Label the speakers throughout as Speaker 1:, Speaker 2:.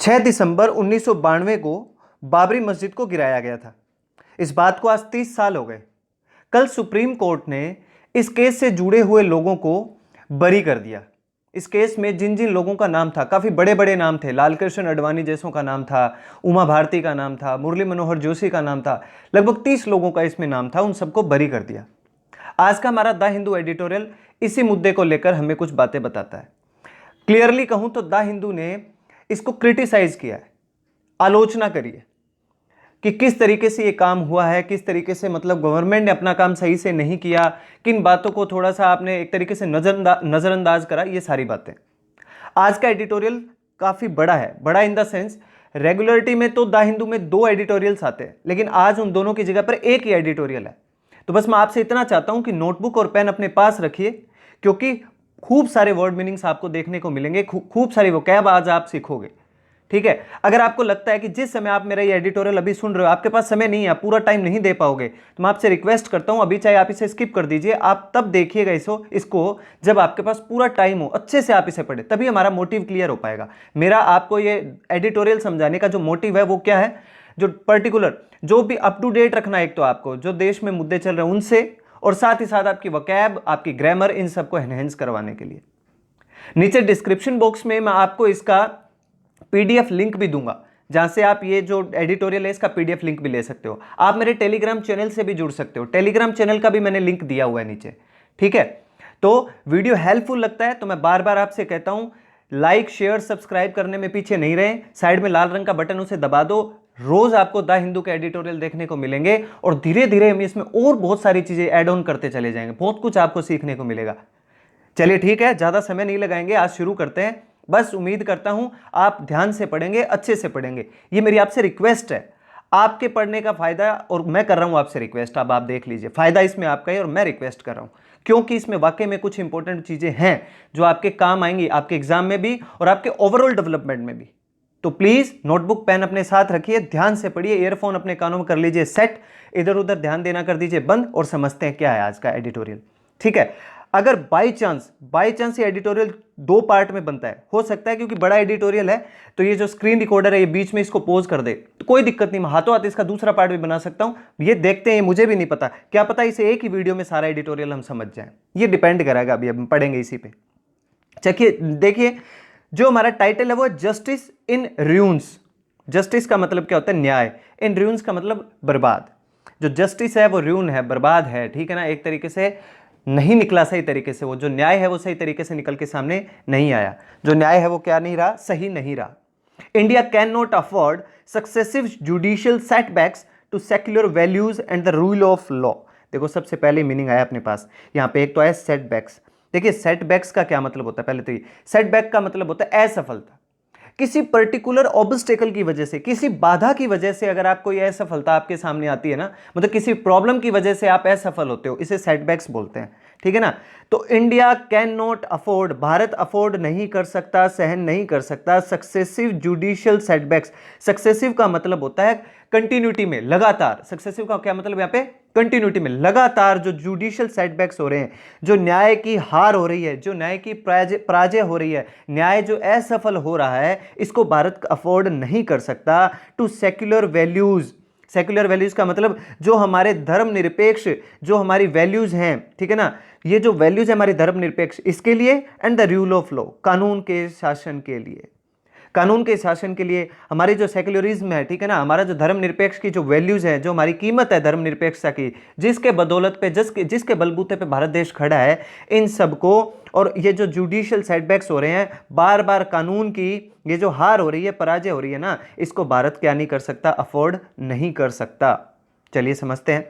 Speaker 1: 6 दिसंबर 1992 को बाबरी मस्जिद को गिराया गया था। इस बात को आज 30 साल हो गए। कल सुप्रीम कोर्ट ने इस केस से जुड़े हुए लोगों को बरी कर दिया। इस केस में जिन जिन लोगों का नाम था, काफी बड़े बड़े नाम थे, लालकृष्ण आडवाणी जैसों का नाम था, उमा भारती का नाम था, मुरली मनोहर जोशी का नाम था, लगभग 30 लोगों का इसमें नाम था, उन सबको बरी कर दिया। आज का हमारा द हिंदू एडिटोरियल इसी मुद्दे को लेकर हमें कुछ बातें बताता है। क्लियरली कहूं तो द हिंदू ने इसको क्रिटिसाइज किया है, आलोचना करी है कि किस तरीके से ये काम हुआ है, किस तरीके से मतलब गवर्नमेंट ने अपना काम सही से नहीं किया, किन बातों को थोड़ा सा आपने एक तरीके से नजरअंदाज करा, ये सारी बातें। आज का एडिटोरियल काफी बड़ा है, बड़ा इन द सेंस रेगुलरिटी में तो द हिंदू में 2 एडिटोरियल्स आते हैं, लेकिन आज उन दोनों की जगह पर एक ही एडिटोरियल है। तो बस मैं आपसे इतना चाहता हूं कि नोटबुक और पेन अपने पास रखिए, क्योंकि खूब सारे वर्ड मीनिंग्स आपको देखने को मिलेंगे, खूब सारी वोकैब आज आप सीखोगे। ठीक है, अगर आपको लगता है कि जिस समय आप मेरा ये एडिटोरियल अभी सुन रहे हो आपके पास समय नहीं है, पूरा टाइम नहीं दे पाओगे, तो मैं आपसे रिक्वेस्ट करता हूं अभी चाहे आप इसे स्किप कर दीजिए, आप तब देखिएगा इसको जब आपके पास पूरा टाइम हो, अच्छे से आप इसे पढ़े, तभी हमारा मोटिव क्लियर हो पाएगा। मेरा आपको ये एडिटोरियल समझाने का जो मोटिव है वो क्या है, जो पर्टिकुलर जो भी अप टू डेट रखना है, एक तो आपको जो देश में मुद्दे चल रहे हैं उनसे, और साथ ही साथ आपकी वोकैब, आपकी ग्रामर, इन सबको एनहेंस करवाने के लिए। नीचे डिस्क्रिप्शन बॉक्स में मैं आपको इसका पीडीएफ लिंक भी दूंगा, जहां से आप ये जो एडिटोरियल है इसका पीडीएफ लिंक भी ले सकते हो। आप मेरे टेलीग्राम चैनल से भी जुड़ सकते हो, टेलीग्राम चैनल का भी मैंने लिंक दिया हुआ है नीचे। ठीक है, तो वीडियो हेल्पफुल लगता है तो मैं बार बार आपसे कहता हूं लाइक शेयर सब्सक्राइब करने में पीछे नहीं रहे, साइड में लाल रंग का बटन उसे दबा दो। रोज आपको द हिंदू के एडिटोरियल देखने को मिलेंगे और धीरे धीरे हम इसमें और बहुत सारी चीजें ऐड ऑन करते चले जाएंगे, बहुत कुछ आपको सीखने को मिलेगा। चलिए ठीक है, ज्यादा समय नहीं लगाएंगे, आज शुरू करते हैं। बस उम्मीद करता हूं आप ध्यान से पढ़ेंगे, अच्छे से पढ़ेंगे, ये मेरी आपसे रिक्वेस्ट है। आपके पढ़ने का फायदा, और मैं कर रहा हूं आपसे रिक्वेस्ट, अब आप देख लीजिए, फायदा इसमें आपका है और मैं रिक्वेस्ट कर रहा हूं क्योंकि इसमें वाकई में कुछ इंपॉर्टेंट चीजें हैं जो आपके काम आएंगी, आपके एग्जाम में भी और आपके ओवरऑल डेवलपमेंट में भी। तो प्लीज नोटबुक पेन अपने साथ रखिए, ध्यान से पढ़िए, ईयरफोन अपने कानों में कर लीजिए सेट, इधर उधर ध्यान देना कर दीजिए बंद, और समझते हैं क्या है आज का एडिटोरियल। ठीक है, अगर बाय चांस ये एडिटोरियल 2 पार्ट में बनता है, हो सकता है क्योंकि बड़ा एडिटोरियल है तो ये जो स्क्रीन रिकॉर्डर है ये बीच में इसको पॉज कर दे, तो कोई दिक्कत नहीं, मैं हाथों हाथ इसका दूसरा पार्ट भी बना सकता हूं। ये देखते हैं, मुझे भी नहीं पता, क्या पता इसे एक ही वीडियो में सारा एडिटोरियल हम समझ जाएं, ये डिपेंड करेगा, अभी हम पढ़ेंगे इसी पे। चलिए देखिए, जो हमारा टाइटल है वो जस्टिस इन र्यून्स। जस्टिस का मतलब क्या होता है, न्याय। इन र्यून्स का मतलब बर्बाद। जो जस्टिस है वो र्यून है, बर्बाद है, ठीक है ना, एक तरीके से नहीं निकला सही तरीके से, वो जो न्याय है वो सही तरीके से निकल के सामने नहीं आया, जो न्याय है वो क्या नहीं रहा, सही नहीं रहा। India can not afford successive judicial setbacks to secular values and the rule of law. देखो सबसे पहले मीनिंग आया अपने पास यहां पे, एक तो आया सेटबैक्स। देखिए सेटबैक्स का क्या मतलब होता है, पहले तो ये सेटबैक का मतलब होता है असफलता, किसी पर्टिकुलर ऑब्स्टेकल की वजह से, किसी बाधा की वजह से अगर आप कोई असफलता आपके सामने आती है ना, मतलब किसी प्रॉब्लम की वजह से आप असफल होते हो, इसे सेटबैक्स बोलते हैं। ठीक है ना, तो India can not afford, Bharat afford नहीं कर सकता, सहन नहीं कर सकता सक्सेसिव जुडिशियल सेटबैक्स। सक्सेसिव का मतलब होता है कंटिन्यूटी में, लगातार। सक्सेसिव का क्या मतलब, यहां पे कंटिन्यूटी में लगातार जो जुडिशियल सेटबैक्स हो रहे हैं, जो न्याय की हार हो रही है, जो न्याय की पराजय हो रही है, न्याय जो असफल हो रहा है, इसको भारत अफोर्ड नहीं कर सकता to secular values. Secular values का मतलब जो हमारे धर्मनिरपेक्ष जो हमारी वैल्यूज हैं, ठीक है ना, ये जो वैल्यूज है हमारी धर्मनिरपेक्ष, इसके लिए, and the rule of law, कानून के शासन के लिए। कानून के शासन के लिए हमारी जो सेक्युलरिज्म है, ठीक है ना, हमारा जो धर्मनिरपेक्ष की जो वैल्यूज है, जो हमारी कीमत है धर्मनिरपेक्षता की, जिसके बदौलत पे जिसके बलबूते पे भारत देश खड़ा है, इन सबको, और ये जो जुडिशियल सेटबैक्स हो रहे हैं, बार बार कानून की ये जो हार हो रही है, पराजय हो रही है ना, इसको भारत क्या नहीं कर सकता, अफोर्ड नहीं कर सकता। चलिए समझते हैं।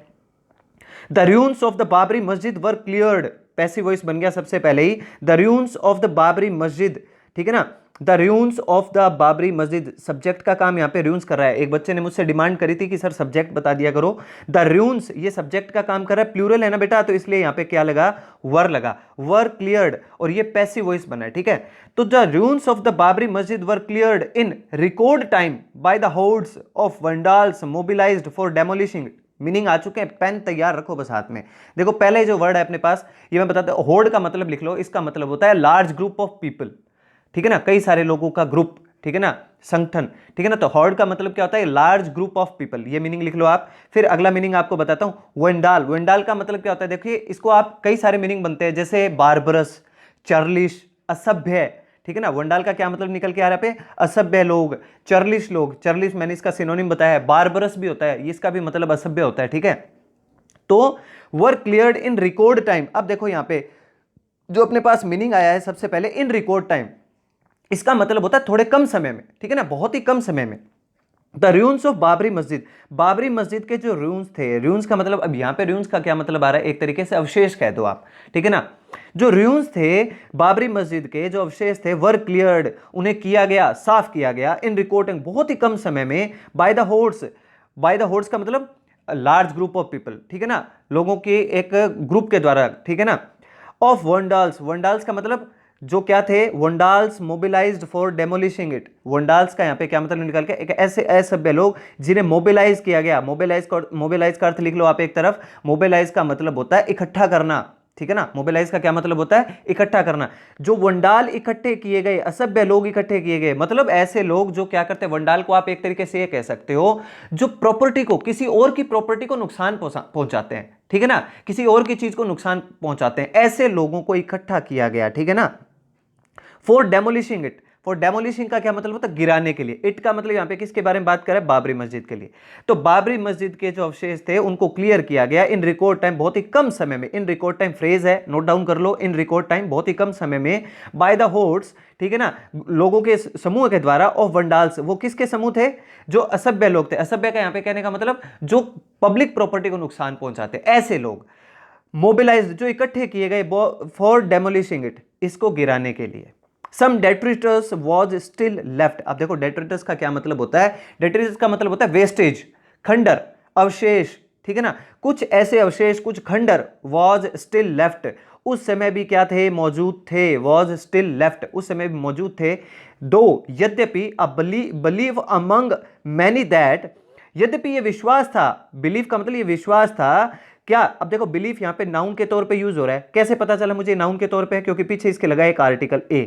Speaker 1: The ruins of the Babri Masjid were cleared, passive voice बन गया सबसे पहले ही, the ruins of the Babri Masjid, ठीक है ना, the ruins of the Babri Masjid, subject का काम यहाँ पे रून्स कर रहा है। एक बच्चे ने मुझसे डिमांड करी थी कि सर सब्जेक्ट बता दिया करो, द रून्स ये सब्जेक्ट का काम कर रहा है, प्लूरल है ना बेटा, तो इसलिए यहाँ पे क्या लगा, वर लगा, वर क्लियर्ड, और ये पैसिव वॉइस बना है। ठीक है, तो the ruins of the Babri Masjid were cleared in record time by the hordes of vandals mobilised for demolishing. Meaning आ चुके हैं, पेन तैयार रखो बस हाथ में। देखो पहले जो वर्ड है अपने पास, ये मैं बताता हूं, होर्ड का मतलब लिख लो, इसका मतलब होता है लार्ज ग्रुप ऑफ पीपल, ठीक है ना, कई सारे लोगों का ग्रुप, ठीक है ना, संगठन, ठीक है ना। तो हॉर्ड का मतलब क्या होता है, लार्ज ग्रुप ऑफ पीपल, ये मीनिंग लिख लो आप। फिर अगला मीनिंग आपको बताता हूं, वेंडाल। वेंडाल का मतलब क्या होता है, देखिए इसको आप कई सारे मीनिंग बनते हैं, जैसे बारबरस, चार्लिश, असभ्य, ठीक है ना। वंडाल का क्या मतलब निकल के आ रहा है पे, असभ्य लोग, चर्लिश लोग। चर्लिश मैंने इसका सिनोनिम बताया है, बारबरस भी होता है, इसका भी मतलब असभ्य होता है, ठीक है। तो वर क्लियर्ड इन रिकॉर्ड टाइम। अब देखो यहां पे जो अपने पास मीनिंग आया है सबसे पहले, इन रिकॉर्ड टाइम, इसका मतलब होता है थोड़े कम समय में, ठीक है ना, बहुत ही कम समय में। द रून्स ऑफ बाबरी मस्जिद, बाबरी मस्जिद के जो रून्स थे, रून्स का मतलब, अब यहां पे रून्स का क्या मतलब आ रहा है, एक तरीके से अवशेष कह दो आप, ठीक है ना। जो रून्स थे बाबरी मस्जिद के, जो अवशेष थे, वर क्लियर्ड, उन्हें किया गया, साफ किया गया, इन रिकॉर्डिंग, बहुत ही कम समय में, by the horse. By the horse का मतलब लार्ज ग्रुप ऑफ पीपल, ठीक है ना, लोगों के एक ग्रुप के द्वारा, ठीक है ना। ऑफ वंडाल्स, वंडाल्स का मतलब जो क्या थे, वंडाल्स मोबिलाइज्ड फॉर डेमोलिशिंग इट। वंडाल्स का यहाँ पे क्या मतलब निकल के, एक ऐसे असभ्य लोग जिन्हें मोबिलाइज किया गया। मोबिलाइज का अर्थ लिख लो आप एक तरफ। मोबिलाइज का मतलब होता है इकट्ठा करना, ठीक है ना। मोबिलाइज का क्या मतलब होता है, इकट्ठा करना। जो वंडाल इकट्ठे किए गए, असभ्य लोग इकट्ठे किए गए, मतलब ऐसे लोग जो क्या करते हैं, वंडाल को आप एक तरीके से ये कह सकते हो, जो प्रॉपर्टी को, किसी और की प्रॉपर्टी को नुकसान पहुंचाते हैं, ठीक है ना, किसी और की चीज को नुकसान पहुंचाते हैं, ऐसे लोगों को इकट्ठा किया गया, ठीक है ना। फॉर डेमोलिशिंग इट, फॉर डेमोलिशिंग का क्या मतलब होता है, गिराने के लिए। इट का मतलब यहां पे किसके बारे में बात कर रहा है, बाबरी मस्जिद के लिए। तो बाबरी मस्जिद के जो अवशेष थे उनको क्लियर किया गया इन रिकॉर्ड टाइम, बहुत ही कम समय में। इन रिकॉर्ड टाइम फ्रेज है, नोट डाउन कर लो, इन रिकॉर्ड टाइम, बहुत ही कम समय में, बाय द होर्ड्स, ठीक है ना, लोगों के समूह के द्वारा, ऑफ वंडाल्स, वो किसके समूह थे, जो असभ्य लोग थे। असभ्य का यहां पे कहने का मतलब जो पब्लिक प्रॉपर्टी को नुकसान पहुंचाते, ऐसे लोग, मोबिलाइज्ड, जो इकट्ठे किए गए, फॉर डेमोलिशिंग इट, इसको गिराने के लिए। सम डेट्रिटस वॉज स्टिल लेफ्ट। अब देखो डेट्रिटस का क्या मतलब होता है, डेट्रिटस का मतलब होता है वेस्टेज, खंडर, अवशेष, ठीक है ना। कुछ ऐसे अवशेष, कुछ खंडर, वॉज स्टिल लेफ्ट, उस समय भी क्या थे, मौजूद थे, वॉज स्टिल लेफ्ट, उस समय भी मौजूद थे। दो, यद्यपि, बिलीव अमंग मैनी दैट, यद्यपि ये विश्वास था, बिलीव का मतलब ये विश्वास था क्या। अब देखो बिलीफ यहां पे नाउन के तौर पे यूज हो रहा है, कैसे पता चला मुझे नाउन के तौर पे, क्योंकि पीछे इसके लगा एक आर्टिकल ए।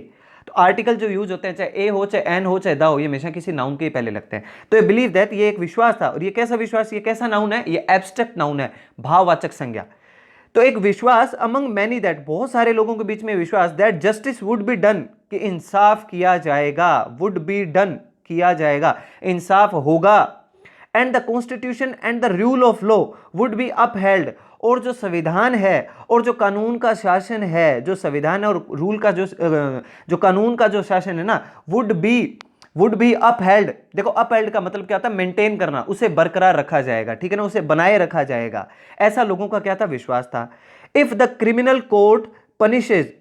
Speaker 1: तो आर्टिकल जो यूज होते हैं, चाहे ए हो, चाहे एन हो, चाहे द हो, ये हमेशा किसी नाउन के ही पहले लगते हैं। तो ये बिलीव दैट, ये एक विश्वास था। और ये कैसा विश्वास, ये कैसा नाउन है, ये एब्स्ट्रैक्ट नाउन है, भाववाचक संज्ञा। तो एक विश्वास, अमंग मैनी दैट, बहुत सारे लोगों के बीच में विश्वास, that justice would be done, कि इंसाफ किया जाएगा, वुड बी डन, किया जाएगा, इंसाफ होगा, and the constitution and the rule of law would be upheld, और जो संविधान है और जो कानून का शासन है, जो संविधान और रूल का जो कानून का जो शासन है ना, वुड बी अपहेल्ड। देखो अपहेल्ड का मतलब क्या होता है, मेंटेन करना, उसे बरकरार रखा जाएगा, ठीक है ना, उसे बनाए रखा जाएगा, ऐसा लोगों का क्या था, विश्वास था। If the criminal court punishes,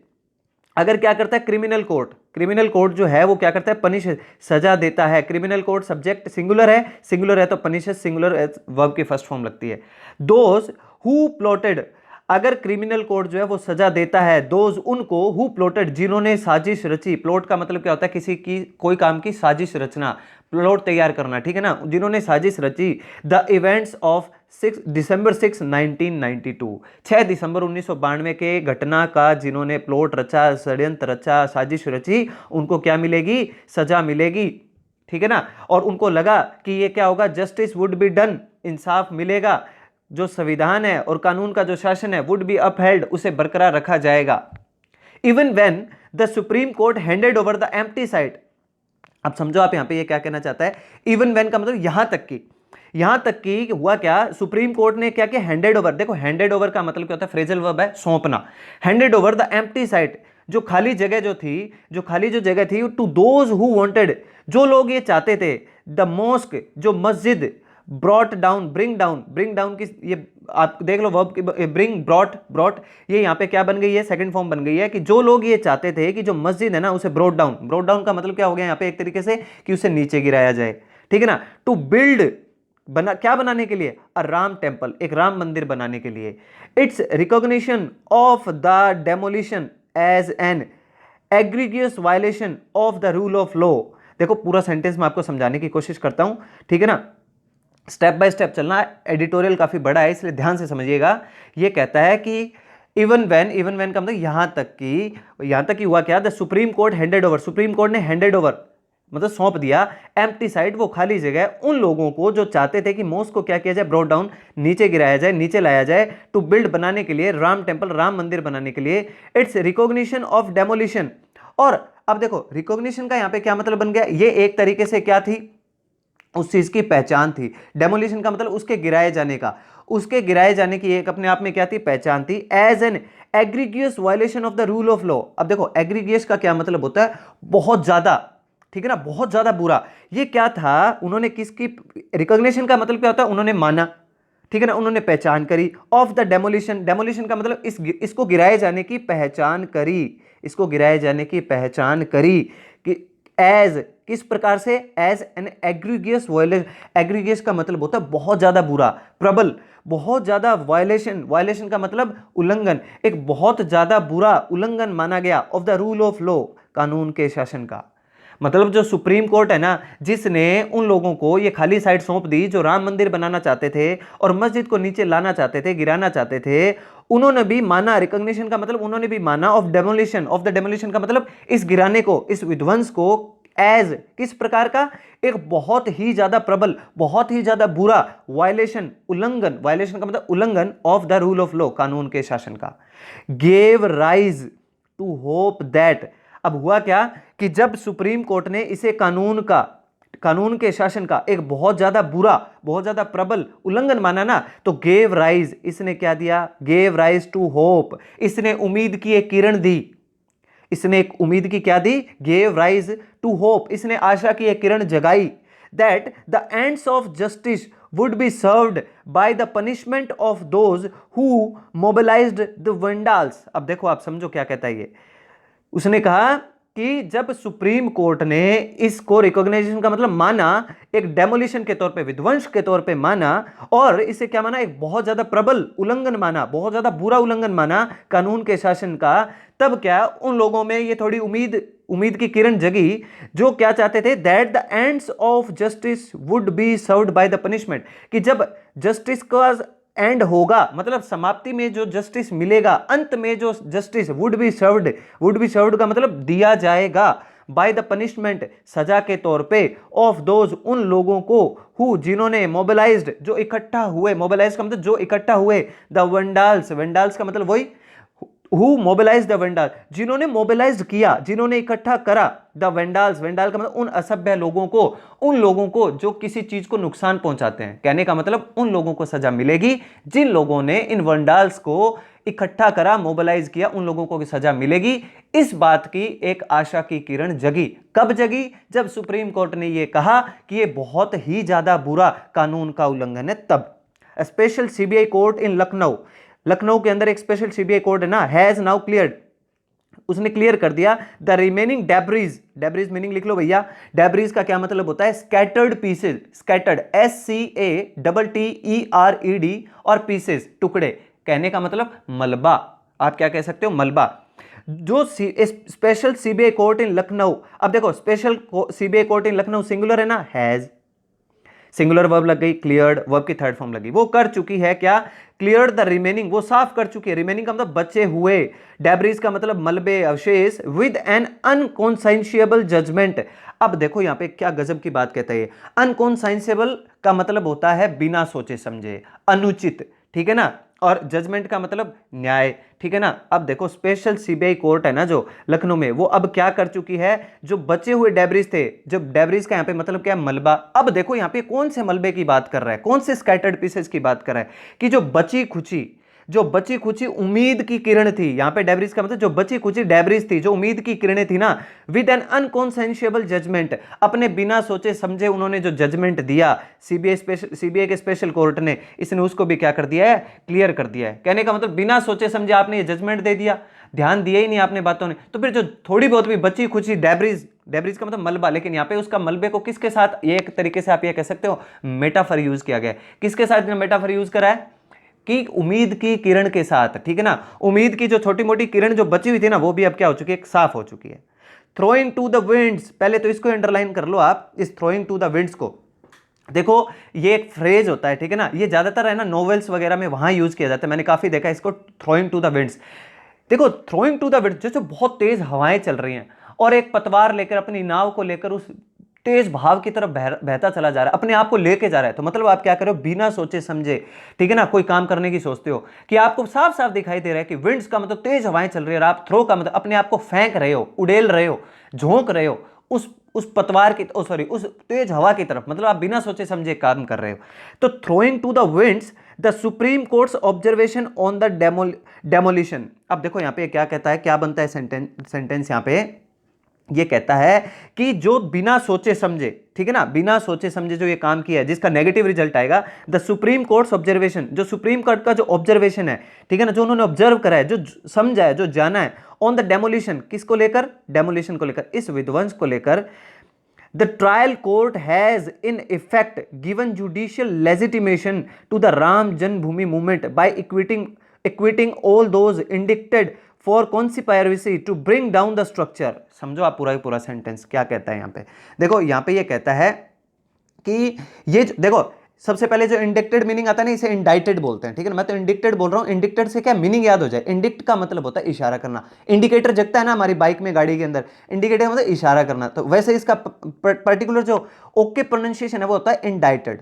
Speaker 1: अगर क्या करता है क्रिमिनल कोर्ट जो है वो क्या करता है, पनिश, सजा देता है। क्रिमिनल कोर्ट सब्जेक्ट सिंगुलर है तो पनिशेज सिंगुलर वर्ब की फर्स्ट फॉर्म लगती है। दोज हु प्लॉटेड, अगर क्रिमिनल कोर्ट जो है वो सजा देता है, दोज उनको, हु प्लॉटेड, जिन्होंने साजिश रची। प्लॉट का मतलब क्या होता है, किसी की कोई काम की साजिश रचना, प्लॉट तैयार करना, ठीक है ना, जिन्होंने साजिश रची। द इवेंट्स ऑफ December 6, 1992, 6 दिसंबर 1992 के घटना का जिन्होंने प्लॉट रचा, षड्यंत्र रचा, साजिश रची, उनको क्या मिलेगी, सजा मिलेगी, ठीक है ना। और उनको लगा कि ये क्या होगा, जस्टिस वुड बी डन, इंसाफ मिलेगा, जो संविधान है और कानून का जो शासन है, वुड बी अपहेल्ड, उसे बरकरार रखा जाएगा। Even when the supreme court handed over the empty site. अब समझो आप यहां पे ये क्या कहना चाहता है, इवन व्हेन का मतलब यहां तक कि हुआ क्या, सुप्रीम कोर्ट ने क्या किया, हैंडेड ओवर। देखो हैंडेड ओवर का मतलब क्या होता है, फ्रेजल वर्ब है, सौंपना। Handed over the empty site, जो खाली जगह थी, टू दोज हु वांटेड, जो लोग ये चाहते थे, द मॉस्क, जो मस्जिद, ब्रॉट डाउन, ब्रिंग डाउन की, ये आप देख लो वर्ब, ब्रिंग, ब्रॉट, ये यहाँ पे क्या बन गई है, सेकंड फॉर्म बन गई है, कि जो लोग ये चाहते थे कि जो मस्जिद है ना उसे ब्रॉट डाउन का मतलब क्या हो गया यहाँ पे, एक तरीके से कि उसे नीचे गिराया जाए, ठीक है ना। टू बिल्ड, क्या बनाने के लिए, अ राम टेम्पल, एक राम मंदिर बनाने के लिए। Its recognition of the demolition as an egregious violation of the rule of law. देखो पूरा सेंटेंस मैं आपको समझाने की कोशिश करता हूं, ठीक है ना, स्टेप बाय स्टेप चलना। एडिटोरियल काफी बड़ा है इसलिए ध्यान से समझिएगा। ये कहता है कि इवन व्हेन का मतलब यहां तक कि हुआ क्या, the supreme court handed over, supreme court ने हैंडेड ओवर, मतलब सौंप दिया, एम्प्टी साइट, वो खाली जगह उन लोगों को जो चाहते थे कि मोस को क्या किया जाए, ब्रॉट डाउन, नीचे गिराया जाए, नीचे लाया जाए, टू बिल्ड बनाने के लिए, राम टेम्पल, राम मंदिर बनाने के लिए। Its recognition of demolition. और अब देखो रिकॉग्निशन का यहां पे क्या मतलब बन गया, ये एक तरीके से क्या थी, उस चीज की पहचान थी। डेमोलिशन का मतलब उसके गिराए जाने का, उसके गिराए जाने की एक अपने आप में क्या थी, पहचान थी। As an egregious violation of the rule of law. अब देखो एग्रीगियस का क्या मतलब होता है, बहुत ज्यादा, ठीक है ना, बहुत ज्यादा बुरा। ये क्या था, उन्होंने किसकी, रिकॉग्निशन का मतलब क्या होता है, उन्होंने माना, ठीक है ना, उन्होंने पहचान करी। ऑफ द डेमोलिशन, डेमोलिशन का मतलब इसको गिराए जाने की पहचान करी, इसको गिराए जाने की पहचान करी कि एज, किस प्रकार से, as an egregious violation. Egregious का मतलब होता है बहुत ज्यादा बुरा, प्रबल, बहुत ज्यादा वायलेशन, वायलेशन का मतलब उल्लंघन, एक बहुत ज्यादा बुरा उल्लंघन माना गया of the rule of law, कानून के शासन का। मतलब जो सुप्रीम कोर्ट है ना, जिसने उन लोगों को ये खाली साइट सौंप दी जो राम मंदिर बनाना चाहते थे और मस्जिद को नीचे लाना चाहते थे, गिराना चाहते थे, उन्होंने भी माना। रिकॉग्निशन का मतलब उन्होंने भी माना of demolition, of the demolition का मतलब इस गिराने को, इस विध्वंस को, एज, किस प्रकार का, एक बहुत ही ज्यादा प्रबल, बहुत ही ज्यादा बुरा वायलेशन, उल्लंघन, वायलेशन का मतलब उल्लंघन of the rule of law, कानून के शासन का। Gave rise to hope that. अब हुआ क्या कि जब सुप्रीम कोर्ट ने इसे कानून का, कानून के शासन का एक बहुत ज्यादा बुरा, बहुत ज्यादा प्रबल उल्लंघन माना ना, तो गेव राइज, इसने क्या दिया, गेव राइज टू होप, इसने उम्मीद की एक किरण दी, इसने एक उम्मीद की क्या दी, गेव राइज टू होप, इसने आशा की एक किरण जगाई, that the ends of justice would be served by the punishment of those who mobilised the vandals. अब देखो आप समझो क्या कहता है ये, उसने कहा कि जब सुप्रीम कोर्ट ने इसको रिकॉग्नाइजेशन का मतलब माना, एक डेमोलिशन के तौर पे, विध्वंस के तौर पे माना, और इसे क्या माना, एक बहुत ज्यादा प्रबल उल्लंघन माना, बहुत ज्यादा बुरा उल्लंघन माना कानून के शासन का, तब क्या उन लोगों में ये थोड़ी उम्मीद की किरण जगी, जो क्या चाहते थे, that the ends of justice would be served by the punishment, कि जब जस्टिस का एंड होगा, मतलब समाप्ति में जो जस्टिस मिलेगा, अंत में जो justice would be served, would be served का मतलब दिया जाएगा, बाय द पनिशमेंट, सजा के तौर पे, ऑफ दोज, उन लोगों को, हु, जिन्होंने, मोबिलाइज्ड, जो इकट्ठा हुए, मोबिलाइज का मतलब जो इकट्ठा हुए, द वेंडाल्स, वेंडाल्स का मतलब वही, हु मोबिलाइज द वेंडाल, जिन्होंने मोबिलाइज किया, जिन्होंने इकट्ठा करा, द वेंडाल्स, वेंडाल का मतलब उन असभ्य लोगों को, उन लोगों को जो किसी चीज को नुकसान पहुंचाते हैं, कहने का मतलब उन लोगों को सजा मिलेगी, जिन लोगों ने इन वेंडाल्स को इकट्ठा करा, मोबिलाइज किया, उन लोगों को सजा मिलेगी। इस बात की एक आशा की किरण जगी। कब जगी, जब सुप्रीम कोर्ट ने यह कहा कि यह बहुत ही ज्यादा बुरा कानून का उल्लंघन है, तब। स्पेशल सीबीआई कोर्ट इन लखनऊ, लखनऊ के अंदर एक स्पेशल सीबीआई कोर्ट है ना, हैज नाउ क्लियर्ड, उसने क्लियर कर दिया, the remaining debris, debris meaning लिख लो भैया, डेब्रीज का क्या मतलब होता है, स्कैटर्ड पीसेज, स्कैटर्ड, SCATTERED, और पीसेज, टुकड़े, कहने का मतलब मलबा, आप क्या कह सकते हो, मलबा। जो स्पेशल सीबीआई कोर्ट इन लखनऊ, अब देखो स्पेशल सीबीआई कोर्ट इन लखनऊ सिंगुलर है ना, हैज, सिंगुलर वर्ब लग गई, क्लियर्ड वर्ब की थर्ड फॉर्म लगी, वो कर चुकी है क्या, क्लियर्ड द रिमेनिंग, वो साफ कर चुकी है, रिमेनिंग का मतलब बचे हुए, डेब्रीज का मतलब मलबे, अवशेष, विद एन अनकॉन्साइंशियबल जजमेंट। अब देखो यहां पे क्या गजब की बात कहता है, अनकॉन्साइंसेबल का मतलब होता है बिना सोचे समझे, अनुचित, ठीक है ना, और जजमेंट का मतलब न्याय, ठीक है ना। अब देखो स्पेशल सीबीआई कोर्ट है ना जो लखनऊ में, वो अब क्या कर चुकी है, जो बचे हुए डेब्रीज थे, जब डेब्रीज का यहां पे मतलब क्या है, मलबा। अब देखो यहां पे कौन से मलबे की बात कर रहा है, कौन से स्कैटर्ड पीसेस की बात कर रहा है, कि जो बची खुची, जो बची खुची उम्मीद की किरण थी, यहां पे डेब्रीज का मतलब जो बची खुची डेब्रीज थी, जो उम्मीद की किरणें थी ना, विद एन अनकॉन्सेंशियबल जजमेंट, अपने बिना सोचे समझे उन्होंने जो जजमेंट दिया, सीबीआई के स्पेशल कोर्ट ने, इसने उसको भी क्या कर दिया है, क्लियर कर दिया है। कहने का मतलब बिना सोचे समझे आपने ये जजमेंट दे दिया, ध्यान दिया ही नहीं आपने बातों ने, तो फिर जो थोड़ी बहुत भी बची खुची डेब्रीज, डेब्रीज का मतलब मलबा, लेकिन यहाँ पे उसका मलबे को किसके साथ, एक तरीके से आप ये कह सकते हो मेटाफर यूज किया गया है। किसके साथ मेटाफर यूज करा है, कि उम्मीद की किरण के साथ, ठीक है ना, उम्मीद की जो छोटी मोटी किरण जो बची हुई थी ना, वो भी अब क्या हो चुकी है, साफ हो चुकी है। थ्रोइंग टू द विंड्स, पहले तो इसको अंडरलाइन कर लो आप, इस थ्रोइंग टू द विंड्स को। देखो ये एक फ्रेज होता है, ठीक है ना, ये ज्यादातर है ना नॉवेल्स वगैरह में वहां यूज किया जाता है, मैंने काफी देखा इसको, थ्रोइंग टू द विंड्स। देखो थ्रोइंग टू द विंड्स, जैसे बहुत तेज हवाएं चल रही हैं और एक पतवार लेकर, अपनी नाव को लेकर उस तेज भाव की तरफ बहता चला जा रहा है, अपने आप को लेके जा रहा है। तो मतलब आप क्या करो, बिना सोचे समझे, ठीक है ना, कोई काम करने की सोचते हो कि आपको साफ साफ दिखाई दे रहा है कि विंड्स का मतलब तेज हवाएं चल रही है, और आप थ्रो का मतलब अपने आप को फेंक रहे हो, उड़ेल रहे हो, झोंक रहे हो उस पतवार की, सॉरी, उस तेज हवा की तरफ, मतलब आप बिना सोचे समझे काम कर रहे हो। तो throwing to the winds the supreme court's observation on the demolition. अब देखो यहां पे क्या कहता है, क्या बनता है सेंटेंस यहां पे, ये कहता है कि जो बिना सोचे समझे, ठीक है ना, बिना सोचे समझे जो ये काम किया है, जिसका नेगेटिव रिजल्ट आएगा, द सुप्रीम कोर्ट्स ऑब्जर्वेशन, जो सुप्रीम कोर्ट का जो ऑब्जर्वेशन है, ठीक है ना, जो उन्होंने ऑब्जर्व करा है, जो समझा है, जो जाना है, ऑन द डेमोलिशन, किसको लेकर, डेमोलिशन को लेकर, इस विध्वंस को लेकर, the trial court has in effect given judicial legitimation to the Ram Janmabhoomi movement by acquitting all those indicted for conspiracy to bring down the structure. समझो आप पूरा ही पूरा सेंटेंस क्या कहता है यहां पे। देखो यहां पे ये कहता है कि ये देखो, सबसे पहले जो इंडिक्टेड मीनिंग आता है ना, इसे इंडाइटेड बोलते हैं, ठीक है ना, मैं तो इंडिक्टेड बोल रहा हूं। इंडिक्टेड से क्या मीनिंग याद हो जाए, इंडिक्ट का मतलब होता है इशारा करना। इंडिकेटर जगता है ना हमारी बाइक में, गाड़ी के अंदर, इंडिकेटर का मतलब इशारा करना। तो वैसे इसका पर्टिकुलर जो ओके प्रोनाउंसिएशन है वो होता है इंडाइटेड।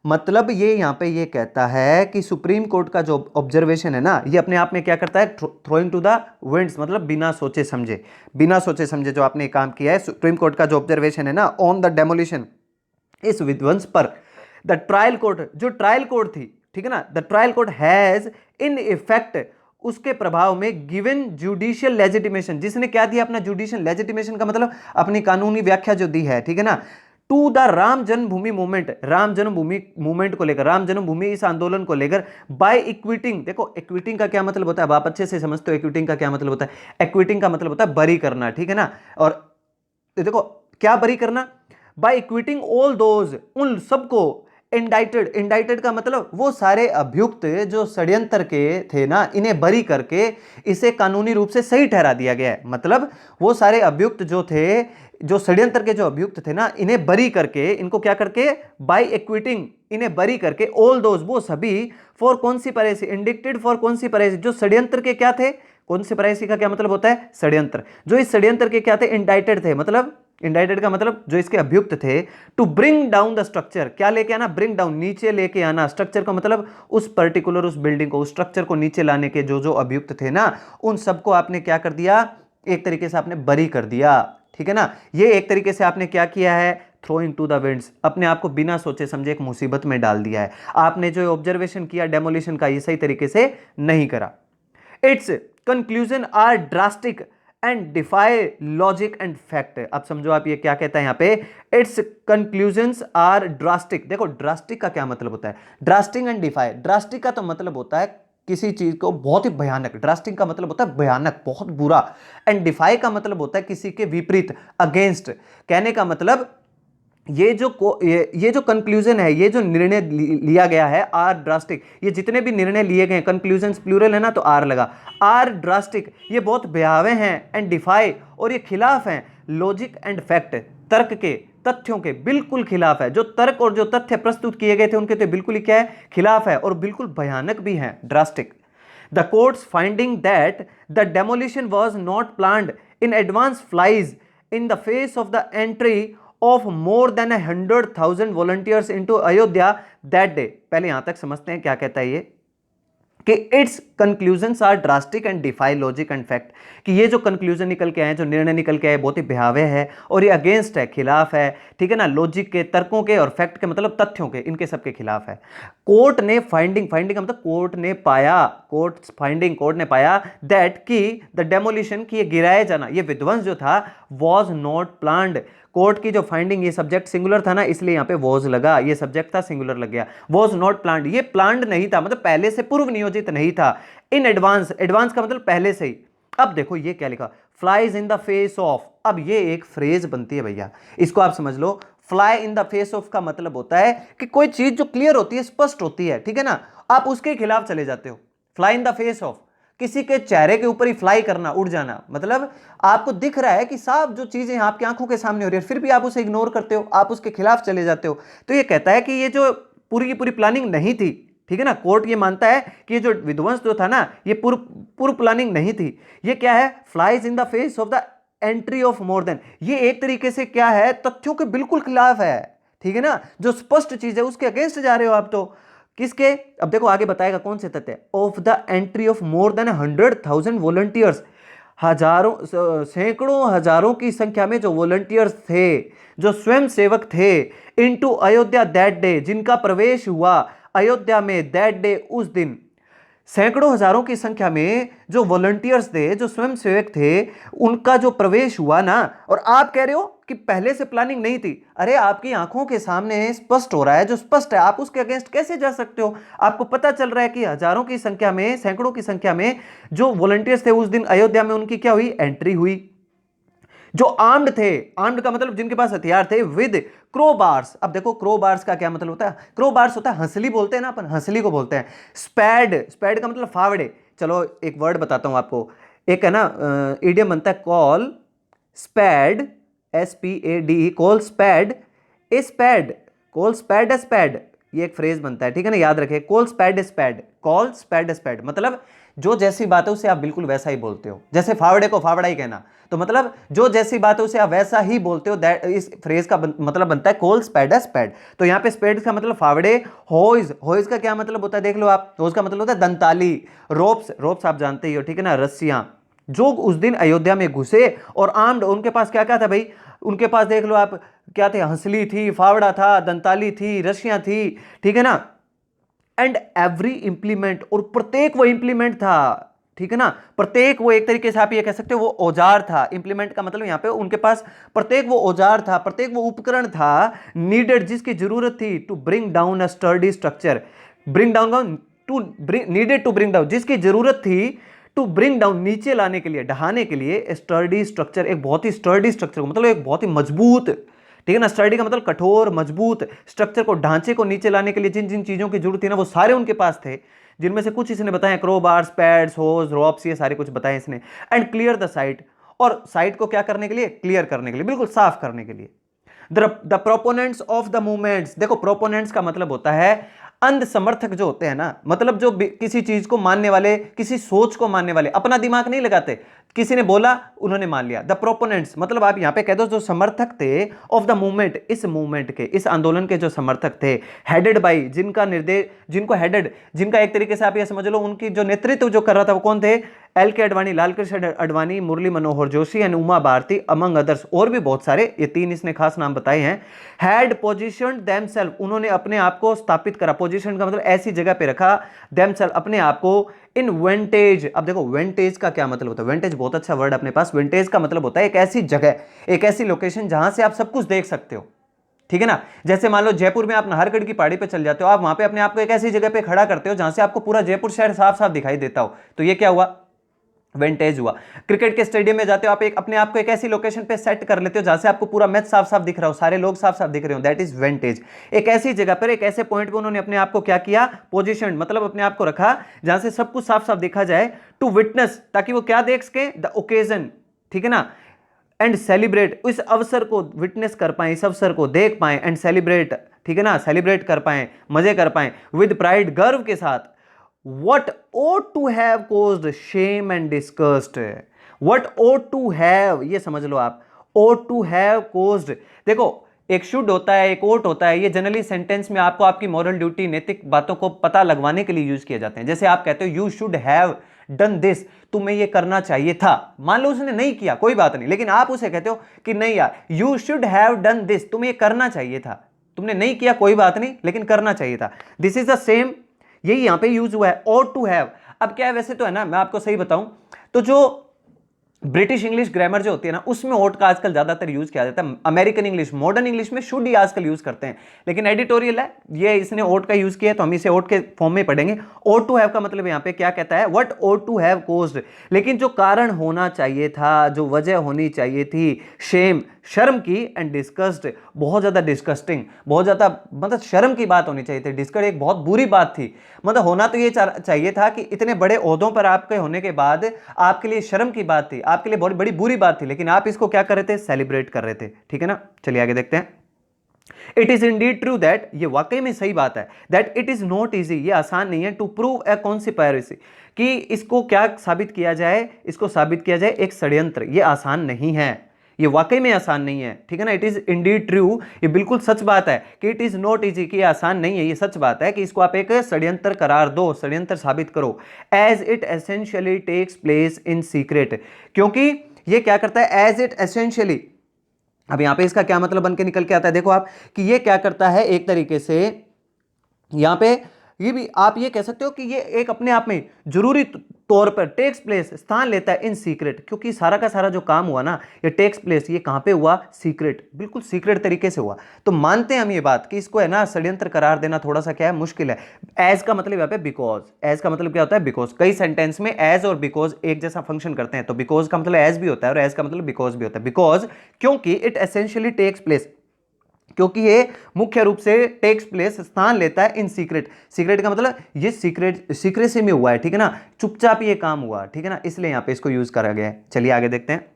Speaker 1: मतलब ये यहां पे ये कहता है कि सुप्रीम कोर्ट का जो ऑब्जर्वेशन है ना, ये अपने आप में क्या करता है, थ्रोइंग टू द विंड्स, मतलब बिना सोचे समझे, बिना सोचे समझे जो आपने काम किया है, सुप्रीम कोर्ट का जो ऑब्जर्वेशन है ना ऑन द डेमोलिशन, इस विध्वंस पर, द ट्रायल कोर्ट, जो ट्रायल कोर्ट थी, ठीक है ना, the trial court has in effect, उसके प्रभाव में, गिवन जुडिशियल लेजिटिमेशन, जिसने क्या दिया अपना जुडिशियल लेजिटिमेशन का मतलब अपनी कानूनी व्याख्या जो दी है, ठीक है ना, to the Ram Janmabhoomi movement, Ram Janmabhoomi movement को लेकर, राम जन्मभूमि इस आंदोलन को लेकर, बाय इक्विटिंग, देखो इक्विटिंग का क्या मतलब होता है, आप अच्छे से समझते हो इक्विटिंग का क्या मतलब होता है। इक्विटिंग का मतलब होता है बरी करना, ठीक है ना, और देखो क्या बरी करना, बाय इक्विटिंग ऑल दोज, उन सबको, इंडाइटेड, इंडाइटेड का मतलब वो सारे अभियुक्त जो षड्यंत्र के थे ना, इन्हें बरी करके इसे कानूनी रूप से सही ठहरा दिया गया है। मतलब वो सारे अभियुक्त जो थे, जो षड्यंत्र के जो अभियुक्त थे ना, इन्हें बरी करके, इनको क्या करके, बाय एक्विटिंग, इन्हें बरी करके, ऑल दोज, वो सभी, फॉर कॉन्सिपरेसी, इंडिक्टेड फॉर कॉन्सिपरेसी, जो षड्यंत्र के क्या थे, कॉन्सिपरेसी का क्या मतलब होता है, षड्यंत्र, जो इस षड्यंत्र के क्या थे, इंडाइटेड थे, मतलब इंडाइटेड का मतलब जो इसके अभियुक्त थे, to bring down the structure, क्या लेके आना, ब्रिंग डाउन, नीचे लेके आना, स्ट्रक्चर का मतलब उस पर्टिकुलर, उस बिल्डिंग को, उस स्ट्रक्चर को नीचे लाने के जो जो अभियुक्त थे ना, उन सबको आपने क्या कर दिया, एक तरीके से आपने बरी कर दिया, ठीक है ना। ये एक तरीके से आपने क्या किया है, थ्रोइंग टू द विंड्स, अपने आप को बिना सोचे समझे एक मुसीबत में डाल दिया है। आपने जो ऑब्जर्वेशन किया डेमोलिशन का, ये सही तरीके से नहीं करा। Its conclusion are drastic and defy logic and fact. अब समझो आप ये क्या कहता है यहां पे, इट्स कंक्लूजन्स आर ड्रास्टिक। देखो ड्रास्टिक का क्या मतलब होता है, ड्रास्टिक एंड डिफाई। ड्रास्टिक का तो मतलब होता है किसी चीज को बहुत ही भयानक, ड्रास्टिक का मतलब होता है भयानक, बहुत बुरा, एंड डिफाई का मतलब होता है किसी के विपरीत, अगेंस्ट। कहने का मतलब ये जो कंक्लूजन है, ये जो निर्णय लिया गया है, आर ड्रास्टिक, ये जितने भी निर्णय लिए गए, कंक्लूजन प्लूरल है ना तो आर लगा, आर ड्रास्टिक, ये बहुत भयावह हैं, एंड डिफाई, और ये खिलाफ हैं, लॉजिक एंड फैक्ट, तर्क के, तथ्यों के बिल्कुल खिलाफ है। जो तर्क और जो तथ्य प्रस्तुत किए गए थे उनके तो बिल्कुल ही क्या है, खिलाफ है, और बिल्कुल भयानक भी है, drastic. The courts finding that the demolition was not planned in advance flies in the face of the entry of more than 100,000 volunteers into Ayodhya that day। पहले यहां तक समझते हैं क्या कहता है ये, कि its conclusions are drastic and defy logic and fact, कि ये जो कंक्लूजन निकल के आए, जो निर्णय निकल के आए, बहुत ही भयावह है, और ये अगेंस्ट है, खिलाफ है, ठीक है ना, लॉजिक के, तर्कों के, और फैक्ट के मतलब तथ्यों के, इनके सबके खिलाफ है। कोर्ट ने फाइंडिंग का मतलब कोर्ट ने पाया, कोर्ट ने पाया दैट की द डेमोलिशन, की ये गिराया जाना, ये विध्वंस जो था, वॉज नॉट प्लान्ड। कोर्ट की जो फाइंडिंग, ये सब्जेक्ट सिंगुलर था ना, इसलिए यहां पे वॉज लगा, ये सब्जेक्ट था सिंगुलर लग गया, वॉज नॉट प्लान्ड, ये प्लान्ड नहीं था, मतलब पहले से पूर्व नियोजित नहीं था। इन एडवांस, एडवांस का मतलब पहले से ही। अब देखो ये क्या लिखा, flies in the face of. अब ये एक फ्रेज बनती है भैया, इसको आप समझ लो। Fly in the face of का मतलब होता है कि कोई चीज जो क्लियर होती है, स्पष्ट होती है, ठीक है ना, आप उसके खिलाफ चले जाते हो। Fly in the face of, किसी के चेहरे के ऊपर ही फ्लाई करना, उड़ जाना, मतलब आपको दिख रहा है कि साफ जो चीजें आपकी आंखों के सामने हो रही है, फिर भी आप उसे इग्नोर करते हो, आप उसके खिलाफ चले जाते हो। तो ये कहता है कि ये जो पूरी की पूरी प्लानिंग नहीं थी, ठीक है ना, कोर्ट ये मानता है कि ये जो विध्वंस जो था ना, ये पूर्व प्लानिंग नहीं थी। ये क्या है, flies in the face of the entry of more than, ये एक तरीके से क्या है, तथ्यों के बिल्कुल खिलाफ है, ठीक है ना, जो स्पष्ट चीज है उसके अगेंस्ट जा रहे हो आप तो। किसके, अब देखो आगे बताएगा कौन से तथ्य, of the entry of more than 100,000 volunteers, हजारों सैकड़ों हजारों की संख्या में जो वॉलंटियर्स थे, जो स्वयं सेवक थे, इनटू अयोध्या दैट डे, जिनका प्रवेश हुआ अयोध्या में दैट डे, उस दिन। सैकड़ों हजारों की संख्या में जो वॉलंटियर्स थे, जो स्वयं सेवक थे, उनका जो प्रवेश हुआ ना, और आप कह रहे हो कि पहले से प्लानिंग नहीं थी। अरे आपकी आंखों के सामने स्पष्ट हो रहा है, जो स्पष्ट है आप उसके अगेंस्ट कैसे जा सकते हो। आपको पता चल रहा है कि हजारों की संख्या में, सैकड़ों की संख्या में जो वॉलंटियर्स थे उस दिन अयोध्या में, उनकी क्या हुई, एंट्री हुई। जो आर्म्ड थे, आर्म्ड का मतलब जिनके पास हथियार थे, विद क्रोबार्स। अब देखो क्रोबार्स का क्या मतलब होता है, क्रोबार्स होता है हंसली, बोलते हैं ना अपन, हंसली को बोलते हैं। स्पैड, स्पैड का मतलब फावड़े। चलो एक वर्ड बताता हूं आपको, एक है ना इडियम बनता है, कॉल स्पैड, SPAD, कॉल स्पैड ए स्पैड, कॉल स्पैड ए स्पैड, ये एक फ्रेज बनता है, ठीक है ना, याद रखें, कॉल स्पैड ए स्पैड, कॉल स्पैड ए स्पैड, मतलब जो जैसी बात है उसे आप बिल्कुल वैसा ही बोलते हो। जैसे फावड़े को फावड़ा ही कहना, तो मतलब जो जैसी बात है उसे आप वैसा ही बोलते हो। दैट इस फ्रेज का मतलब बनता है कॉल स्पैड ए स्पैड। तो यहाँ पे स्पैड का मतलब फावड़े। होइज, होइज का क्या मतलब होता है, देख लो आप, होइज का मतलब होता है दंताली। रोप्स, रोप्स आप जानते ही हो, ठीक है ना, रस्सियां। जो उस दिन अयोध्या में घुसे और आर्म्ड, उनके पास क्या क्या था भाई, उनके पास देख लो आप, क्या थे, हंसली थी, फावड़ा था, दंताली थी, रस्सियां थी, ठीक है ना, एंड एवरी इंप्लीमेंट, और प्रत्येक वो इंप्लीमेंट था, ठीक है ना, प्रत्येक वो, एक तरीके से आप ये कह सकते हो वो औजार था। इंप्लीमेंट का मतलब यहां पे उनके पास प्रत्येक वो औजार था, प्रत्येक वो उपकरण था, नीडेड, जिसकी जरूरत थी, to bring down a sturdy structure. Bring down, to needed to bring down, जिसकी जरूरत थी टू ब्रिंग डाउन, नीचे लाने के लिए, ढहाने के लिए, स्टर्डी स्ट्रक्चर, एक बहुत ही स्टर्डी स्ट्रक्चर, मतलब एक बहुत ही मजबूत, ठीक है ना, स्टर्डी का मतलब कठोर मजबूत स्ट्रक्चर को, ढांचे को नीचे लाने के लिए जिन जिन चीजों की जरूरत थी ना, वो सारे उनके पास थे, जिनमें से कुछ इसने बताया, क्रोबार्स, पैड्स, होज, रॉप्स, ये सारे कुछ बताए इसने। एंड क्लियर द साइट, और साइट को क्या करने के लिए, क्लियर करने के लिए, बिल्कुल साफ करने के लिए। The proponents of the movements, देखो प्रोपोनेंट्स का मतलब होता है अंध समर्थक जो होते हैं ना, मतलब जो किसी चीज को मानने वाले, किसी सोच को मानने वाले, अपना दिमाग नहीं लगाते, किसी ने बोला उन्होंने मान लिया। द प्रोपोनेंट्स मतलब आप यहां पे कह दो जो समर्थक थे, ऑफ द मूवमेंट, इस मूवमेंट के, इस आंदोलन के जो समर्थक थे, हेडेड बाई, जिनका निर्देश, जिनको हेडेड, जिनका एक तरीके से आप ये समझ लो उनकी जो नेतृत्व जो कर रहा था वो कौन थे, LK Advani, Lalkrishna Advani, Murli Manohar Joshi and Uma Bharti, among others, और भी बहुत सारे, ये 3 इसने खास नाम बताए हैं। हैड पोजिशन्ड देमसेल्फ, उन्होंने अपने आप को स्थापित करा, पोजिशन का मतलब ऐसी जगह पे रखा, देमसेल्फ अपने आप को, इन वेंटेज। अब देखो वेंटेज का क्या मतलब होता है, वेंटेज बहुत अच्छा वर्ड अपने पास, वेंटेज का मतलब होता है एक ऐसी जगह, एक ऐसी लोकेशन जहां से आप सब कुछ देख सकते हो, ठीक है ना। जैसे मान लो जयपुर में आप नाहरगढ़ की पहाड़ी पे चल जाते हो, आप वहां पे अपने आप को एक ऐसी जगह पे खड़ा करते हो जहां से आपको पूरा जयपुर शहर साफ साफ दिखाई देता हो, तो ये क्या हुआ, वेंटेज हुआ। क्रिकेट के स्टेडियम में जाते हो आप, एक अपने आप को एक ऐसी लोकेशन पे सेट कर लेते हो जहां से आपको पूरा मैच साफ साफ दिख रहा हो, सारे लोग साफ साफ दिख रहे हो, दैट इज वेंटेज। एक ऐसी जगह पर, एक ऐसे पॉइंट पे उन्होंने अपने आप को क्या किया, पोजीशन, मतलब अपने आप को रखा जहां से सब कुछ साफ साफ देखा जाए, टू विटनेस, ताकि वो क्या देख सके, द ओकेजन, ठीक है ना, एंड सेलिब्रेट, इस अवसर को विटनेस कर पाए, इस अवसर को देख पाए, एंड सेलिब्रेट, ठीक है ना, सेलिब्रेट कर पाए, मजे कर पाए, विद प्राइड, गर्व के साथ। What ought to have caused shame and disgust? What ought to have, ये समझ लो आप, ought to have caused, देखो एक शुड होता है, एक ought होता है, ये जनरली सेंटेंस में आपको आपकी मॉरल ड्यूटी, नैतिक बातों को पता लगवाने के लिए यूज किए जाते हैं। जैसे आप कहते हो you should have done this, तुम्हें ये करना चाहिए था, मान लो उसने नहीं किया कोई बात नहीं, लेकिन आप उसे कहते हो कि नहीं यार, you should have done this, तुम्हें ये करना चाहिए था, तुमने नहीं किया कोई बात नहीं, लेकिन करना चाहिए था। दिस इज द सेम, यही यहां पे यूज हुआ है, ought to have। अब क्या है, वैसे तो है ना, मैं आपको सही बताऊं तो जो ब्रिटिश इंग्लिश ग्रामर जो होती है ना, उसमें ought का आजकल ज्यादातर यूज किया जाता है। अमेरिकन इंग्लिश, मॉडर्न इंग्लिश में शुड ही आजकल यूज करते हैं, लेकिन एडिटोरियल है ये, इसने ought का यूज किया तो हम इसे ought के फॉर्म में पढ़ेंगे। ought to have का मतलब यहां पे क्या कहता है, what ought to have caused, लेकिन जो कारण होना चाहिए था, जो वजह होनी चाहिए थी, शेम, शर्म की, एंड डिस्कस्ड, बहुत ज्यादा डिस्कस्टिंग, बहुत ज्यादा मतलब शर्म की बात होनी चाहिए थी, डिस्कस्ड एक बहुत बुरी बात थी, मतलब होना तो ये चाहिए था कि इतने बड़े ओहदों पर आपके होने के बाद आपके लिए शर्म की बात थी, आपके लिए बहुत बड़ी बुरी बात थी, लेकिन आप इसको क्या कर रहे थे, सेलिब्रेट कर रहे थे, ठीक है ना। चलिए आगे देखते हैं। It is Indeed true that, ये वाकई में सही बात है, that it is not easy, ये आसान नहीं है, टू प्रूव अ कॉन्स्पिरेसी, कि इसको क्या साबित किया जाए, इसको साबित किया जाए एक षड्यंत्र, ये आसान नहीं है, ये वाकई में आसान नहीं है, ठीक है ना। इट इज इंडीड ट्रू, ये बिल्कुल सच बात है कि इट इज नॉट इजी, कि ये आसान नहीं है, ये सच बात है कि इसको आप एक षड्यंत्र करार दो, षड्यंत्र साबित करो, as it essentially takes place in secret, क्योंकि ये क्या करता है, एज इट एसेंशियली, अब यहां पे इसका क्या मतलब बन के निकल के आता है, देखो आप, कि ये क्या करता है एक तरीके से, यहां पे ये भी आप ये कह सकते हो कि ये एक अपने आप में जरूरी तौर पर टेक्स प्लेस, स्थान लेता है इन सीक्रेट, क्योंकि सारा का सारा जो काम हुआ ना, ये टेक्स प्लेस, ये कहां पे हुआ, सीक्रेट, बिल्कुल सीक्रेट तरीके से हुआ। तो मानते हैं हम ये बात कि इसको है ना षड्यंत्र करार देना थोड़ा सा क्या है, मुश्किल है। एज का मतलब यहाँ पे बिकॉज, एज का मतलब क्या होता है, बिकॉज, कई सेंटेंस में एज और बिकॉज एक जैसा फंक्शन करते हैं, तो बिकॉज का मतलब एज भी होता है और एज का मतलब बिकॉज भी होता है। बिकॉज क्योंकि इट एसेंशियली टेक्स प्लेस, क्योंकि ये मुख्य रूप से टेक्स प्लेस, स्थान लेता है इन सीक्रेट, सीक्रेट का मतलब ये सीक्रेट, सीक्रेसी में हुआ है, ठीक है ना, चुपचाप ये काम हुआ, ठीक है ना, इसलिए यहां पे इसको यूज करा गया है। चलिए आगे देखते हैं।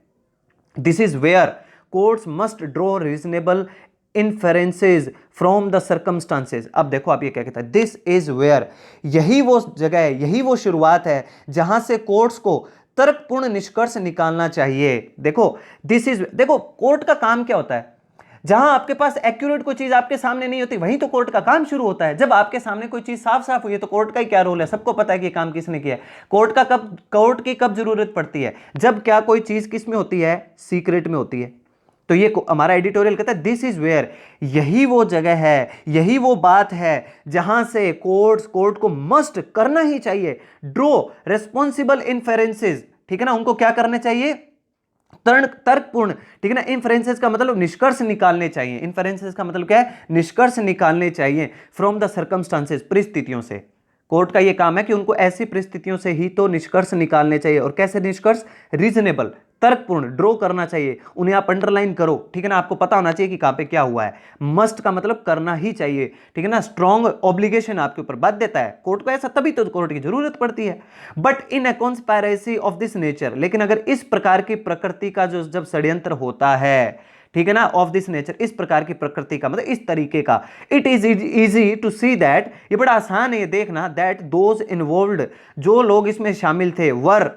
Speaker 1: This is where courts must draw reasonable inferences from the circumstances. अब देखो आप ये क्या कहता है, दिस इज वेयर, यही वो जगह है, यही वो शुरुआत है जहां से कोर्ट्स को तर्कपूर्ण निष्कर्ष निकालना चाहिए। देखो दिस इज, देखो कोर्ट का काम क्या होता है, जहां आपके पास एक्यूरेट कोई चीज आपके सामने नहीं होती, वहीं तो कोर्ट का काम शुरू होता है। जब आपके सामने कोई चीज साफ साफ हुई है तो कोर्ट का ही क्या रोल है, सबको पता है कि काम किसने किया है। कोर्ट की कब जरूरत पड़ती है, जब क्या कोई चीज किस में होती है, सीक्रेट में होती है। तो ये हमारा एडिटोरियल कहता है दिस इज वेयर, यही वो जगह है, यही वो बात है जहां से कोर्ट को मस्ट करना ही चाहिए, ड्रॉ रेस्पॉन्सिबल इन्फेरेंसेस, ठीक है ना, उनको क्या करने चाहिए, तर्कपूर्ण, ठीक है ना, इन्फरेंसेस का मतलब निष्कर्ष निकालने चाहिए, इन्फरेंसेस का मतलब क्या है, निष्कर्ष निकालने चाहिए, फ्रॉम द सर्कमस्टांसेस, परिस्थितियों से। कोर्ट का यह काम है कि उनको ऐसी परिस्थितियों से ही तो निष्कर्ष निकालने चाहिए, और कैसे निष्कर्ष, रीजनेबल, तर्कपूर्ण, ड्रॉ करना चाहिए, उन्हें आप अंडरलाइन करो, ठीक है ना, आपको पता होना चाहिए कि कहां पे क्या हुआ है। मस्ट का मतलब करना ही चाहिए, ठीक है ना, स्ट्रॉन्ग ऑब्लिगेशन आपके ऊपर बाध्यता है, कोर्ट को ऐसा, तभी तो कोर्ट की जरूरत पड़ती है। But in a conspiracy of this nature, लेकिन अगर इस प्रकार की प्रकृति का जो जब षड्यंत्र होता है, ठीक है ना, ऑफ दिस नेचर, इस प्रकार की प्रकृति का मतलब इस तरीके का, it is easy to see that, ये बड़ा आसान है ये देखना, दैट दोज इन्वॉल्व्ड, जो लोग इसमें शामिल थे, वर,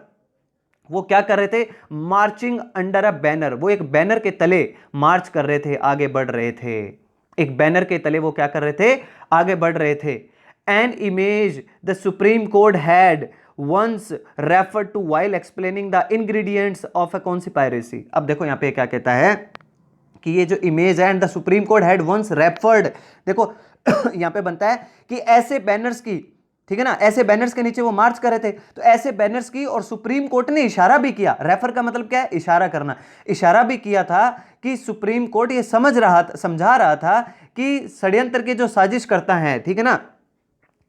Speaker 1: वो क्या कर रहे थे, मार्चिंग अंडर अ बैनर, वो एक बैनर के तले मार्च कर रहे थे, आगे बढ़ रहे थे, एक बैनर के तले वो क्या कर रहे थे, आगे बढ़ रहे थे। An image the supreme court had once referred to while explaining the ingredients of a conspiracy। अब देखो यहां पे क्या कहता है कि ये जो इमेज है, and the supreme court had once referred, देखो यहां पे बनता है कि ऐसे बैनर्स की, ठीक है ना, ऐसे बैनर्स के नीचे वो मार्च कर रहे थे, तो ऐसे बैनर्स की, और सुप्रीम कोर्ट ने इशारा भी किया, रेफर का मतलब क्या है, इशारा करना, इशारा भी किया था कि सुप्रीम कोर्ट ये समझा रहा था कि षड्यंत्र के जो साजिश करता है, ठीक है ना,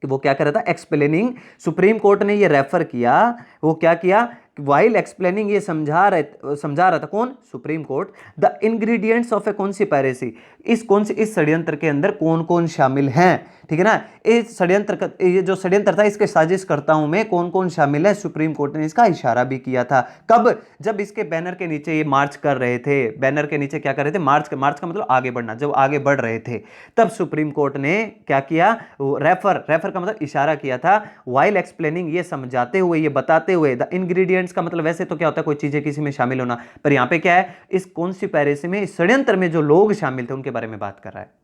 Speaker 1: कि वो क्या कर रहा था, एक्सप्लेनिंग, सुप्रीम कोर्ट ने ये रेफर किया, वो क्या किया, वाइल एक्सप्लेनिंग, ये समझा रहा था, कौन, supreme court, the ingredients of A conspiracy, इस षड्यंत्र के अंदर कौन कौन शामिल हैं, ठीक है ना, इस षड्यंत्र का, ये जो षड्यंत्र था इसके साजिशकर्ताओं में कौन कौन शामिल है, सुप्रीम कोर्ट ने इसका इशारा भी किया था। कब, जब इसके बैनर के नीचे ये मार्च कर रहे थे, बैनर के नीचे क्या कर रहे थे, मार्च का मतलब आगे बढ़ना, जब आगे बढ़ रहे थे तब सुप्रीम कोर्ट ने क्या किया, रेफर का मतलब इशारा किया था, वाइल एक्सप्लेनिंग, ये समझाते हुए, ये बताते हुए, द इंग्रेडिएंट्स का मतलब वैसे तो क्या होता है, कोई चीजें किसी में शामिल होना, पर यहां पे क्या है, इस कॉन्स्पिरेसी में, इस षड्यंत्र में जो लोग शामिल थे उनके बारे में बात कर रहा है।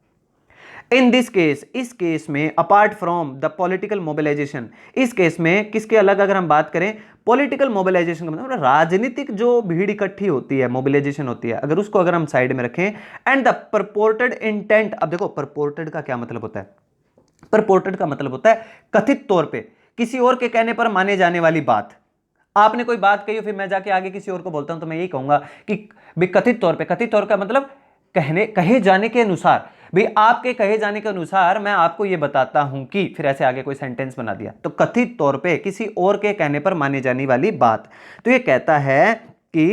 Speaker 1: इन दिस केस, इस केस में, apart from the political mobilisation, इस केस में किसके अलग अगर हम बात करें, पॉलिटिकल मोबिलाइजेशन का मतलब राजनीतिक जो भीड़ इकट्ठी होती है, मोबिलाइजेशन होती है, अगर उसको अगर हम साइड में रखें, एंड द परपोर्टेड इंटेंट, अब देखो परपोर्टेड का क्या मतलब होता है, परपोर्टेड का मतलब होता है कथित तौर पे, किसी और के कहने पर माने जाने वाली बात। आपने कोई बात कही, फिर मैं जाके आगे किसी और को बोलता हूं, तो मैं यही कहूंगा कि भी कथित तौर पे, कथित तौर का मतलब कहे जाने के अनुसार, भी आपके कहे जाने के अनुसार मैं आपको यह बताता हूं कि, फिर ऐसे आगे कोई सेंटेंस बना दिया, तो कथित तौर पे किसी और के कहने पर माने जाने वाली बात। तो ये कहता है कि,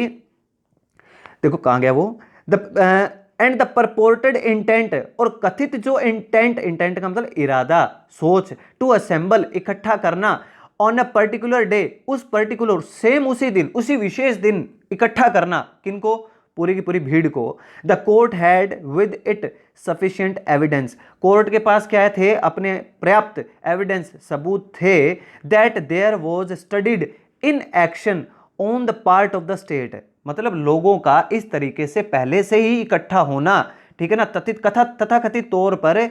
Speaker 1: देखो कहां गया वो, एंड द परपोर्टेड इंटेंट, और कथित जो इंटेंट का मतलब इरादा, सोच, टू असेंबल, इकट्ठा करना, ऑन अ पर्टिकुलर डे, उस पर्टिकुलर, सेम उसी दिन, उसी विशेष दिन इकट्ठा करना, किनको, पूरी की पूरी भीड़ को। The court had with it sufficient evidence, court के पास क्या थे, अपने पर्याप्त एविडेंस, सबूत थे, that there was studied inaction on the part of the state, मतलब लोगों का इस तरीके से पहले से ही इकट्ठा होना, ठीक है ना, तथाकथित तौर पर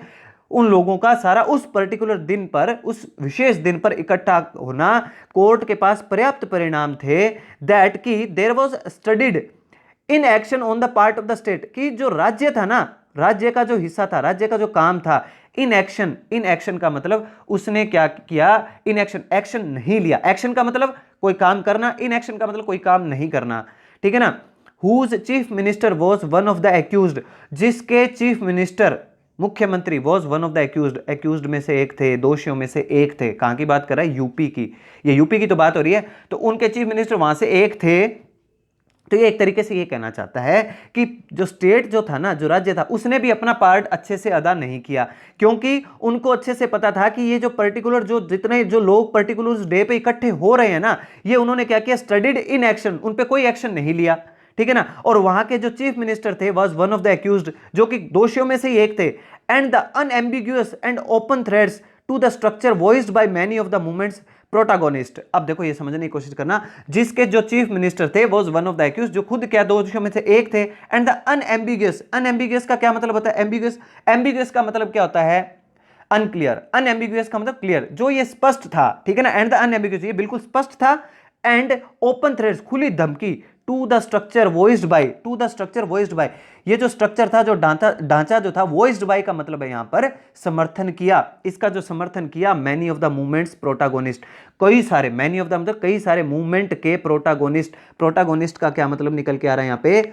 Speaker 1: उन लोगों का सारा उस पर्टिकुलर दिन पर, उस विशेष दिन पर इकट्ठा होना, कोर्ट के पास पर्याप्त परिणाम थे, दैट कि there was studied inaction on the part of the state, कि जो राज्य था ना, राज्य का जो हिस्सा था, राज्य का जो काम था, इन एक्शन का मतलब उसने क्या किया, इन एक्शन नहीं लिया, एक्शन का मतलब कोई काम करना, इन एक्शन का मतलब कोई काम नहीं करना, ठीक है ना। Whose chief minister was one of the accused, जिसके चीफ मिनिस्टर, मुख्यमंत्री, was one of the accused में से एक थे, दोषियों में से एक थे। कहां की बात कर रहा है, यूपी की, ये यूपी की तो बात हो रही है, तो उनके चीफ मिनिस्टर वहां से एक थे। तो ये एक तरीके से ये कहना चाहता है कि जो स्टेट जो था ना, जो राज्य था, उसने भी अपना पार्ट अच्छे से अदा नहीं किया, क्योंकि उनको अच्छे से पता था कि ये जो पर्टिकुलर जो जितने जो लोग पर्टिकुलर उस डे पे इकट्ठे हो रहे हैं ना, ये उन्होंने क्या किया, स्टडीड इन एक्शन, उन पे कोई एक्शन नहीं लिया, ठीक है ना। और वहां के जो चीफ मिनिस्टर थे was one of the accused, जो कि दोषियों में से ही एक थे, and the unambiguous and open threats to the structure voiced by many of the movement's protagonist. अब देखो ये समझने की कोशिश करना, जिसके जो चीफ मिनिस्टर थे वो वन ऑफ द एक्यूज, जो खुद क्या दोषियों में से एक थे, एंड द अनएम्बिगियस, अनएम्बिगियस का क्या मतलब होता है, एम्बिगियस, एम्बिगियस का मतलब क्या होता है, अनक्लियर, अनएम्बिगियस का मतलब क्लियर, जो ये स्पष्ट था, ठीक है ना, एंड द अनएम्बिगियस, ये बिल्कुल स्पष्ट था, एंड ओपन थ्रेड्स, खुली धमकी, to the structure voiced by, to the structure voiced by, ये जो स्ट्रक्चर था, जो ढांचा जो था, वॉइस्ड बाय का मतलब है यहां पर समर्थन किया, इसका जो समर्थन किया many of the movement's protagonist, कई सारे, मैनी ऑफ द मतलब कई सारे मूवमेंट के प्रोटागोनिस्ट, प्रोटागोनिस्ट का क्या मतलब निकल के आ रहा है यहां पे,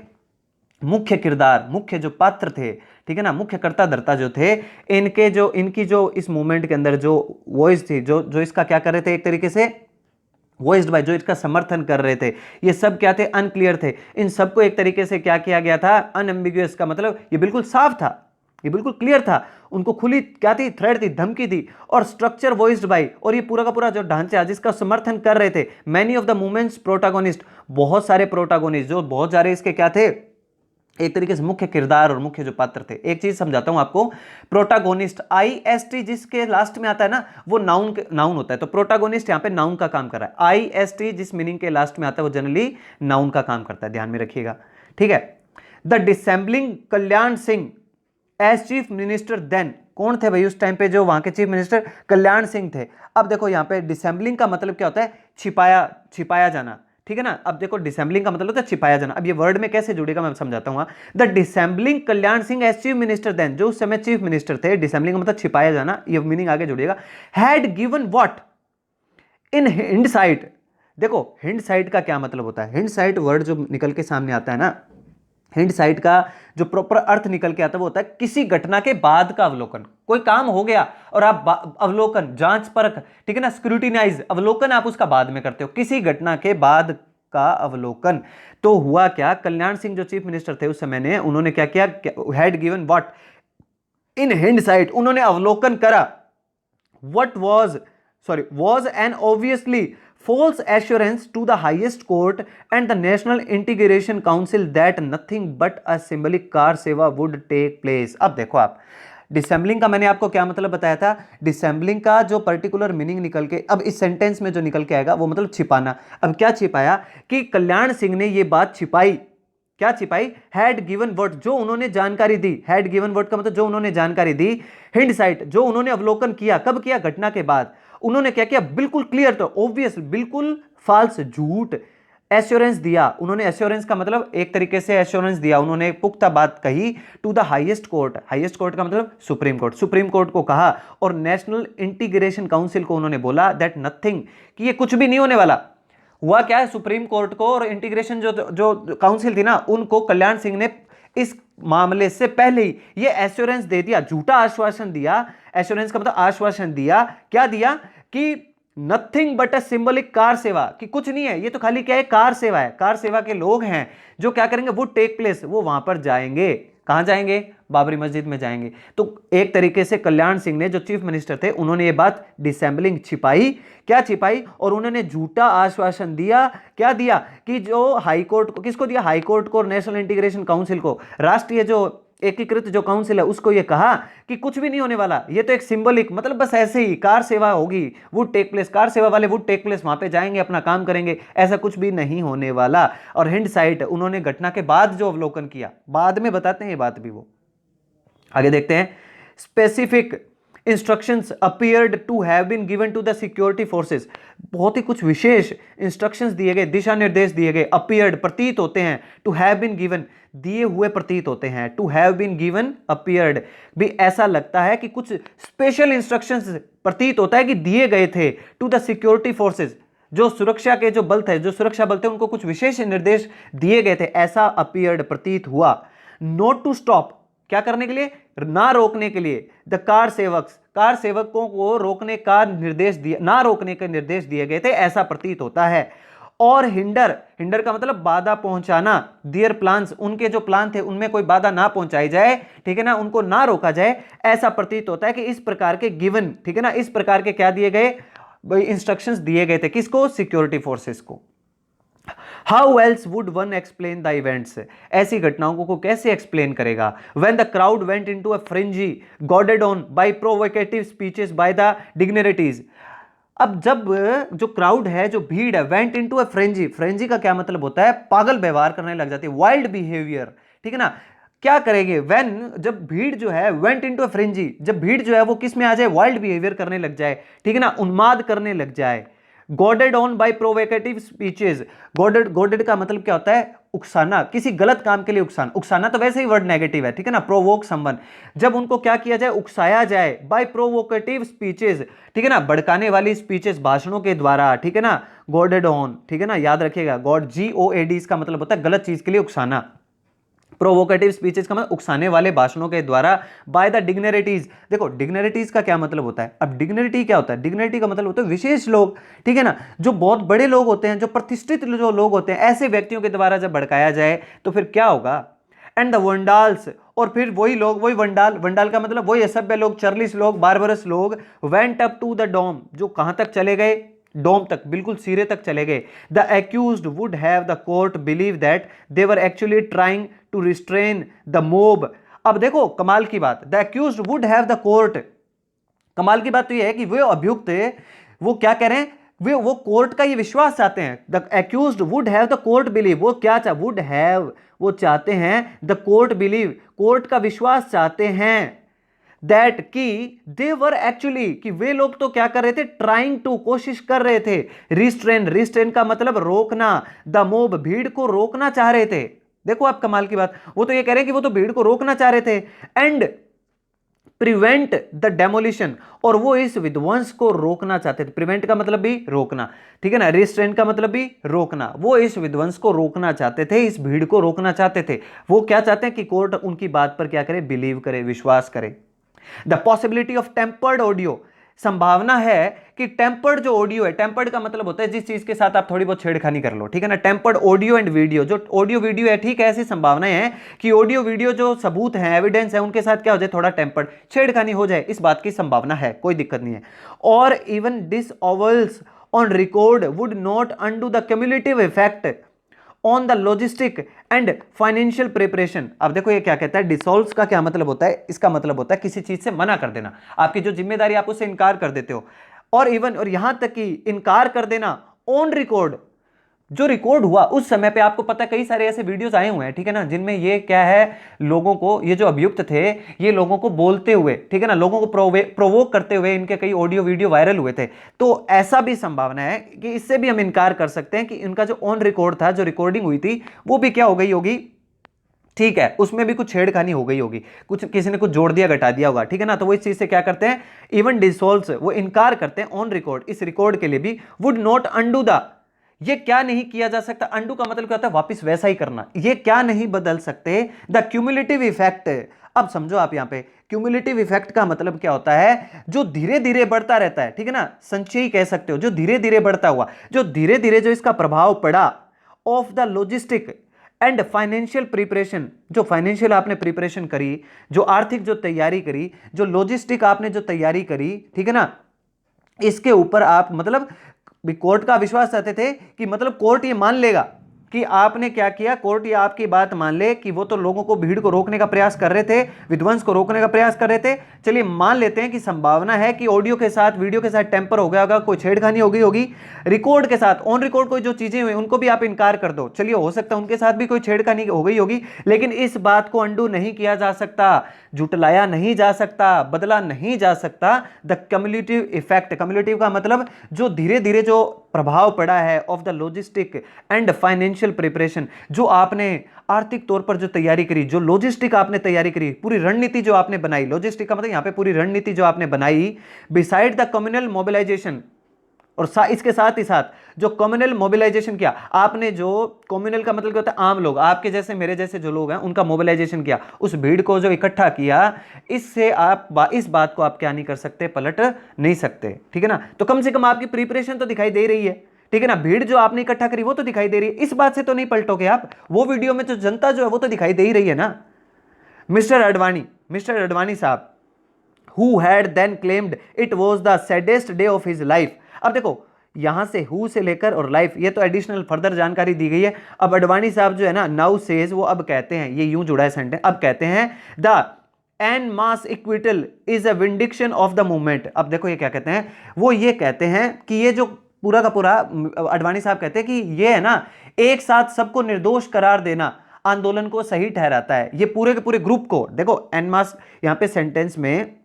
Speaker 1: मुख्य किरदार, मुख्य जो पात्र थे, ठीक है ना, मुख्य कर्ता धर्ता जो थे, इनकी जो इस मूवमेंट के अंदर जो वॉइस थी, जो इसका क्या कर रहे थे, एक तरीके से वॉइस्ड बाय, जो इसका समर्थन कर रहे थे, ये सब क्या थे, अनक्लियर थे, इन सबको एक तरीके से क्या किया गया था, अनएम्बिगुअस का मतलब ये बिल्कुल साफ था, ये बिल्कुल क्लियर था, उनको खुली क्या थी, थ्रेड थी, धमकी थी, और स्ट्रक्चर वॉइस्ड बाय, और ये पूरा का पूरा जो ढांचा जिसका समर्थन कर रहे थे many of the movement's protagonist, बहुत सारे प्रोटागोनिस्ट, जो बहुत सारे इसके क्या थे, एक तरीके से मुख्य किरदार और मुख्य जो पात्र थे। एक चीज समझाता हूं आपको, प्रोटागोनिस्ट, आईएसटी जिसके लास्ट में आता है ना, वो नाउन होता है, तो प्रोटागोनिस्ट यहां पे नाउन का काम कर रहा है, आईएसटी जिस मीनिंग के लास्ट में आता है वो जनरली नाउन का काम करता है, ध्यान में रखिएगा, ठीक है। The dissembling Kalyan Singh as chief minister then, कौन थे भाई उस टाइम पे जो वहां के चीफ मिनिस्टर, कल्याण सिंह थे। अब देखो यहां पे डिसेंबलिंग का मतलब क्या होता है, छिपाया जाना, ठीक है ना। अब देखो डिसेंबलिंग का मतलब होता है छिपाया जाना, अब ये वर्ड में कैसे जुड़ेगा मैं समझाता हूं। The dissembling Kalyan Singh as chief minister then, जो उस समय चीफ मिनिस्टर थे, डिसेंबलिंग का मतलब छिपाया जाना, ये मीनिंग आगे जुड़ेगा, had given what in hind site. देखो हिंड साइट का क्या मतलब होता है, हिंड साइट वर्ड जो निकल के सामने आता है ना, हिंड साइट का जो प्रॉपर अर्थ निकल के आता है वो होता है किसी घटना के बाद का अवलोकन, कोई काम हो गया और आप अवलोकन, जांच परख, ठीक है ना, स्क्रूटिनाइज, अवलोकन आप उसका बाद में करते हो, किसी घटना के बाद का अवलोकन। तो हुआ क्या, कल्याण सिंह जो चीफ मिनिस्टर थे उस समय ने, उन्होंने क्या किया, had given what in hind site, उन्होंने अवलोकन करा, what was an obviously false assurance to the highest court and the National Integration Council that nothing but a symbolic car सेवा would take place। अब देखो आप, डिसेंबलिंग का मैंने आपको क्या मतलब बताया था, डिसेंबलिंग का जो पर्टिकुलर मीनिंग निकल के, अब इस सेंटेंस में जो निकल के आएगा वो मतलब छिपाना। अब क्या छिपाया कि कल्याण सिंह ने ये बात छिपाई, क्या छिपाई, हैड गिवन वर्ड, जो उन्होंने जानकारी दी, हैड गिवन वर्ड का मतलब जो उन्होंने जानकारी दी, हिंड साइट जो उन्होंने अवलोकन किया, कब किया, घटना के बाद, उन्होंने क्या किया, बिल्कुल क्लियर, तो ऑब्वियस, बिल्कुल फाल्स, झूठ, एश्योरेंस दिया, उन्होंने एश्योरेंस का मतलब एक तरीके से एश्योरेंस दिया, उन्होंने पुख्ता बात कही, to the highest court, highest court का मतलब सुप्रीम कोर्ट, सुप्रीम कोर्ट को कहा, और नेशनल इंटीग्रेशन काउंसिल को उन्होंने बोला दैट नथिंग, कि ये कुछ भी नहीं होने वाला। हुआ क्या है, सुप्रीम कोर्ट को और इंटीग्रेशन जो काउंसिल थी ना, उनको कल्याण सिंह ने इस मामले से पहले ही ये एश्योरेंस दे दिया, झूठा आश्वासन दिया, एश्योरेंस का मतलब आश्वासन दिया, क्या दिया, कि nothing but a symbolic car सेवा, कि कुछ नहीं है, ये तो खाली क्या है, कार सेवा है, कार सेवा के लोग हैं जो क्या करेंगे, वो टेक प्लेस, वो वहां पर जाएंगे, कहाँ जाएंगे? बाबरी मस्जिद में जाएंगे। तो एक तरीके से कल्याण सिंह ने, जो चीफ मिनिस्टर थे, उन्होंने ये बात डिसेंबलिंग छिपाई। क्या छिपाई? और उन्होंने झूठा आश्वासन दिया। क्या दिया? कि जो हाईकोर्ट को, किसको दिया? हाईकोर्ट को और नेशनल इंटीग्रेशन काउंसिल को, राष्ट्रीय जो एकीकृत जो काउंसिल है, उसको ये कहा कि कुछ भी नहीं होने वाला, ये तो एक सिंबलिक, मतलब बस ऐसे ही कार सेवा होगी, वुड टेक प्लेस, कार सेवा वाले वुड टेक प्लेस, वहां पे जाएंगे, अपना काम करेंगे, ऐसा कुछ भी नहीं होने वाला। और हिंड साइट उन्होंने घटना के बाद जो अवलोकन किया, बाद में बताते हैं ये बात भी। वो आगे देखते हैं। Specific instructions appeared to have been given to the security forces, बहुत ही कुछ विशेष इंस्ट्रक्शंस दिए गए, दिशा निर्देश दिए गए। अपीयर्ड प्रतीत होते हैं, टू हैव बीन गिवन दिए हुए प्रतीत होते हैं, to have been given appeared भी ऐसा लगता है कि कुछ स्पेशल इंस्ट्रक्शंस प्रतीत होता है कि दिए गए थे टू द सिक्योरिटी फोर्सेस, जो सुरक्षा के जो बल थे, जो सुरक्षा बल थे, उनको कुछ विशेष निर्देश दिए गए थे, ऐसा अपीयर्ड प्रतीत हुआ। नोट टू स्टॉप, क्या करने के लिए? ना रोकने के लिए। द कार सेवक्स, कार सेवकों को रोकने का निर्देश दिया, ना रोकने के निर्देश दिए गए थे, ऐसा प्रतीत होता है। और हिंडर, हिंडर का मतलब बाधा पहुंचाना, दियर प्लान्स, उनके जो प्लान थे उनमें कोई बाधा ना पहुंचाई जाए, ठीक है ना, उनको ना रोका जाए, ऐसा प्रतीत होता है कि इस प्रकार के गिवन, ठीक है ना, इस प्रकार के क्या दिए गए? इंस्ट्रक्शंस दिए गए थे। किसको? सिक्योरिटी फोर्सेस को। How else would one explain the events, ऐसी घटनाओं को कैसे एक्सप्लेन करेगा? When the crowd went into a frenzy goaded on by provocative speeches by the dignitaries. अब जब जो क्राउड है, जो भीड़ है, went into a frenzy, frenzy का क्या मतलब होता है? पागल व्यवहार करने लग जाती है, वाइल्ड बिहेवियर, ठीक है ना। क्या करेंगे? व्हेन, जब भीड़ जो है, वेंट इनटू अ फ्रेंजी, जब भीड़ जो है वो किस में आ जाए? वाइल्ड बिहेवियर करने लग जाए, ठीक है ना, उन्माद करने लग जाए। Goaded on by provocative speeches, goaded, goaded का मतलब क्या होता है? उकसाना, किसी गलत काम के लिए उकसाना। उकसाना तो वैसे ही वर्ड नेगेटिव है, ठीक है ना, प्रोवोक समवन, जब उनको क्या किया जाए? उकसाया जाए। बाय प्रोवोकेटिव स्पीचेस, ठीक है ना, भड़काने वाली स्पीचेस, भाषणों के द्वारा, ठीक है ना, गॉडेड ऑन, ठीक है ना, याद रखिएगा, गॉड, GOAD, इसका मतलब होता है गलत चीज के लिए उकसाना। प्रोवोकेटिव स्पीचेस का मतलब उकसाने वाले भाषणों के द्वारा। बाय द डिग्निटरीज, देखो डिग्निटरीज का क्या मतलब होता है? अब डिग्निटी क्या होता है? डिग्निटी का मतलब होता है विशेष लोग, ठीक है ना, जो बहुत बड़े लोग होते हैं, जो प्रतिष्ठित जो लोग होते हैं, ऐसे व्यक्तियों के द्वारा जब भड़काया जाए तो फिर क्या होगा? एंड द वंडाल्स, और फिर वही लोग, वही वंडाल, वंडाल का मतलब वही असभ्य लोग, चर्लिश लोग, बारबरस लोग, went up to the dome, जो कहां तक चले गए? डोम तक, बिल्कुल सिरे तक चले गए। The accused would have the court believe that they were actually trying to restrain the mob. अब देखो कमाल की बात, the accused would have the court, कमाल की बात तो यह है कि वे अभियुक्त, वो क्या कह रहे हैं? वो कोर्ट का ये विश्वास चाहते हैं। The accused would have the court believe, वो क्या चाह, वुड हैव, वो चाहते हैं, द कोर्ट बिलीव, कोर्ट का विश्वास चाहते हैं, दैट कि दे वर एक्चुअली, कि वे लोग तो क्या कर रहे थे? ट्राइंग टू, कोशिश कर रहे थे, रिस्ट्रेन, रिस्ट्रेन का मतलब रोकना, द मोब, भीड़ को रोकना चाह रहे थे। देखो आप कमाल की बात, वो तो ये कह रहे हैं कि वो तो भीड़ को रोकना चाह रहे थे। एंड प्रिवेंट द डेमोलिशन, और वो इस विध्वंस को रोकना चाहते थे। प्रिवेंट का मतलब भी रोकना, ठीक है ना, रिस्ट्रेन का मतलब भी रोकना, वो इस विध्वंस को रोकना चाहते थे, इस भीड़ को रोकना चाहते थे। वो क्या चाहते हैं? कि कोर्ट उनकी बात पर क्या करे? बिलीव करे, विश्वास करे। The possibility of tempered audio, संभावना है कि टेम्पर्ड जो ऑडियो है, टेम्पर्ड का मतलब होता है जिस चीज के साथ आप थोड़ी बहुत छेड़खानी कर लो, ठीक है ना, टेम्पर्ड ऑडियो एंड वीडियो, जो ऑडियो वीडियो है, ठीक है, ऐसी संभावनाएं हैं कि ऑडियो वीडियो जो सबूत है, एविडेंस है, उनके साथ क्या हो जाए? थोड़ा टेम्पर्ड, छेड़खानी हो जाए, इस बात की संभावना है, कोई दिक्कत नहीं है। और even disavowals on record would not undo the cumulative effect on the logistic and financial preparation. अब देखो ये क्या कहता है, डिसॉल्व का क्या मतलब होता है? इसका मतलब होता है किसी चीज से मना कर देना, आपकी जो जिम्मेदारी, आप उससे इनकार कर देते हो। और इवन, और यहां तक कि इनकार कर देना ऑन रिकॉर्ड, जो रिकॉर्ड हुआ उस समय पे, आपको पता है कई सारे ऐसे वीडियोस आए हुए हैं, ठीक है ना, जिनमें ये क्या है, लोगों को, ये जो अभियुक्त थे, ये लोगों को बोलते हुए, ठीक है ना, लोगों को प्रोवोक करते हुए इनके कई ऑडियो वीडियो वायरल हुए थे। तो ऐसा भी संभावना है कि इससे भी हम इनकार कर सकते हैं कि इनका जो ऑन रिकॉर्ड था, जो रिकॉर्डिंग हुई थी, वो भी क्या हो गई होगी, ठीक है, उसमें भी कुछ छेड़खानी हो गई होगी, कुछ किसी ने कुछ जोड़ दिया, घटा दिया होगा, ठीक है ना। तो वो इस चीज से क्या करते हैं? इवन डिसॉल्व, वो इनकार करते हैं ऑन रिकॉर्ड, इस रिकॉर्ड के लिए भी, वुड नॉट अंडू द, ये क्या नहीं किया जा सकता? अंडू का मतलब क्या होता है? वापस वैसा ही करना, ये क्या नहीं बदल सकते? The cumulative effect. अब समझो आप यहां पे, क्यूमुलेटिव इफेक्ट का मतलब क्या होता है? जो धीरे धीरे बढ़ता रहता है, ठीक है ना, संचयी कह सकते हो, जो धीरे धीरे बढ़ता हुआ, जो धीरे धीरे जो इसका प्रभाव पड़ा, of the logistic and financial preparation, जो फाइनेंशियल आपने प्रिपरेशन करी, जो आर्थिक जो तैयारी करी, जो लॉजिस्टिक आपने जो तैयारी करी, ठीक है ना, इसके ऊपर आप मतलब कोर्ट का विश्वास चाहते थे कि मतलब कोर्ट ये मान लेगा कि आपने क्या किया, कोर्ट ये आपकी बात मान ले कि वो तो लोगों को, भीड़ को रोकने का प्रयास कर रहे थे, विध्वंस को रोकने का प्रयास कर रहे थे। चलिए मान लेते हैं कि संभावना है कि ऑडियो के साथ, वीडियो के साथ टेम्पर हो गया होगा, कोई छेड़खानी हो गई होगी, रिकॉर्ड के साथ, ऑन रिकॉर्ड कोई जो चीजें हुई उनको भी आप इनकार कर दो, चलिए हो सकता है उनके साथ भी कोई छेड़खानी हो गई होगी, लेकिन इस बात को अंडू नहीं किया जा सकता, जुटलाया नहीं जा सकता, बदला नहीं जा सकता। द कम्युलेटिव इफेक्ट, कम्युलेटिव का मतलब जो धीरे धीरे जो प्रभाव पड़ा है of the logistic and financial preparation, जो आपने आर्थिक तौर पर जो तैयारी करी, जो लॉजिस्टिक आपने तैयारी करी, पूरी रणनीति जो आपने बनाई, लॉजिस्टिक का मतलब यहां पे पूरी रणनीति जो आपने बनाई, बिसाइड द कम्युनल मोबिलाइजेशन, और इसके साथ ही साथ जो कम्युनल मोबिलाइजेशन किया आपने, जो कम्युनल का मतलब क्या होता है, आम लोग, आपके जैसे मेरे जैसे जो लोग हैं उनका मोबिलाइजेशन किया, उस भीड़ को जो इकट्ठा किया, इससे आप इस बात को आप क्या नहीं कर सकते, पलट नहीं सकते, ठीक है ना। तो कम से कम आपकी प्रिपरेशन तो दिखाई दे रही है, ठीक है ना, भीड़ जो आपने इकट्ठा करी वो तो दिखाई दे रही है, इस बात से तो नहीं पलटोगे आप, वो वीडियो में जो जनता जो है वो तो दिखाई दे ही रही है ना। मिस्टर अडवाणी साहब, who had then claimed it was the saddest day of his life. अब देखो यहां से हु से लेकर और लाइफ, ये तो एडिशनल फर्दर जानकारी दी गई है। अब अडवाणी साहब जो है ना, नाउ सेज, वो अब कहते हैं, ये यूं जुड़ा है सेंटेंस, अब कहते हैं the en masse acquittal is a vindication of the movement. अब देखो ये क्या कहते हैं, वो ये कहते हैं कि ये जो पूरा का पूरा, अडवाणी साहब कहते हैं कि ये है ना, एक साथ सबको निर्दोष करार देना आंदोलन को सही ठहराता है। ये पूरे के पूरे ग्रुप को, देखो एन मास, यहां पे सेंटेंस में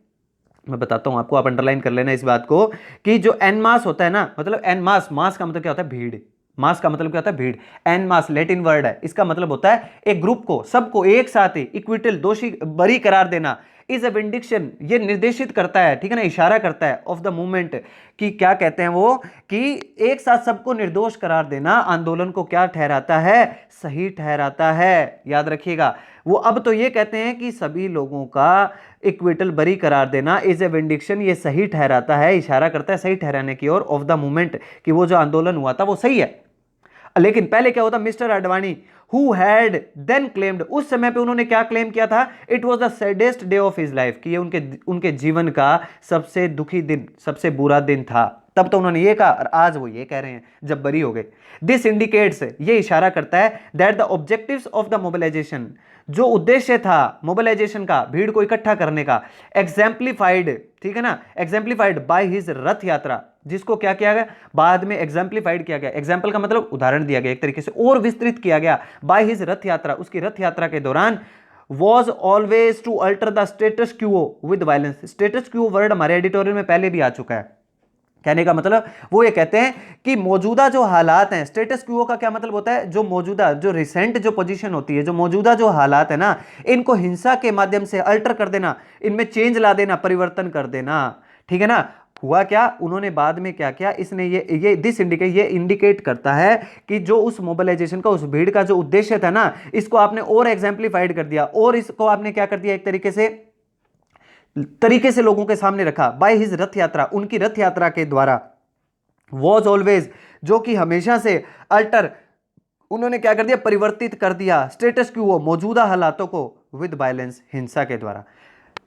Speaker 1: मैं बताता हूं आपको, आप अंडरलाइन कर लेना इस बात को, कि जो एन मास होता है ना, मतलब एन मास, मास का मतलब क्या होता है, भीड़, मास का मतलब क्या होता है, भीड़, एन मास लैटिन वर्ड है, इसका मतलब होता है एक ग्रुप को, सबको एक साथ ही इक्विटल, दोषी बरी करार देना, इज अ विंडिक्शन, ये निर्देशित करता है, ठीक है ना, इशारा करता है ऑफ द मूवमेंट, कि क्या कहते हैं वो, कि एक साथ सबको निर्दोष करार देना आंदोलन को क्या ठहराता है, सही ठहराता है, याद रखिएगा। वो अब तो ये कहते हैं कि सभी लोगों का इक्विटल बरी करार देना इज ए विंडिक्शन, ये सही ठहराता है, इशारा करता है सही ठहराने की ओर ऑफ द मूवमेंट, कि वो जो आंदोलन हुआ था वो सही है। लेकिन पहले क्या होता, mister Advani who had then claimed, उस समय पे उन्होंने क्या क्लेम किया था, it was the saddest day of his life, कि ये उनके जीवन का सबसे दुखी दिन, सबसे बुरा दिन था। तब तो उन्होंने ये कहा, और आज वो ये कह रहे हैं जब बरी हो गए। दिस इंडिकेट्स, ये इशारा करता है, that the objectives of the mobilisation, जो उद्देश्य था मोबिलाइजेशन का, भीड़ को इकट्ठा करने का, एग्जाम्प्लीफाइड, ठीक है ना, एग्जाम्प्लीफाइड बाय हिज रथ यात्रा, जिसको क्या किया गया, बाद में एग्जाम्प्लीफाइड किया गया, एग्जाम्पल का मतलब उदाहरण दिया गया एक तरीके से, और विस्तृत किया गया, बाय हिज रथ यात्रा, उसकी रथ यात्रा के दौरान, was always to alter the status quo with violence। Status Q word हमारे एडिटोरियल में पहले भी आ चुका है, कहने का मतलब वो ये कहते हैं कि मौजूदा जो हालात हैं, स्टेटस क्यू का क्या मतलब होता है, जो मौजूदा, जो रिसेंट जो पोजीशन होती है, जो मौजूदा जो हालात है ना, इनको हिंसा के माध्यम से अल्टर कर देना, इनमें चेंज ला देना, परिवर्तन कर देना, ठीक है ना। हुआ क्या, उन्होंने बाद में क्या किया, इसने ये दिस इंडिकेट, ये इंडिकेट करता है कि जो उस मोबिलाइजेशन का, उस भीड़ का जो उद्देश्य था ना, इसको आपने और एग्जाम्प्लीफाइड कर दिया, और इसको आपने क्या कर दिया, एक तरीके से लोगों के सामने रखा, बाय हिज रथ यात्रा, उनकी रथ यात्रा के द्वारा, वॉज ऑलवेज, जो कि हमेशा से, अल्टर, उन्होंने क्या कर दिया, परिवर्तित कर दिया, स्टेटस क्यू, मौजूदा हालातों को, विद वायलेंस, हिंसा के द्वारा।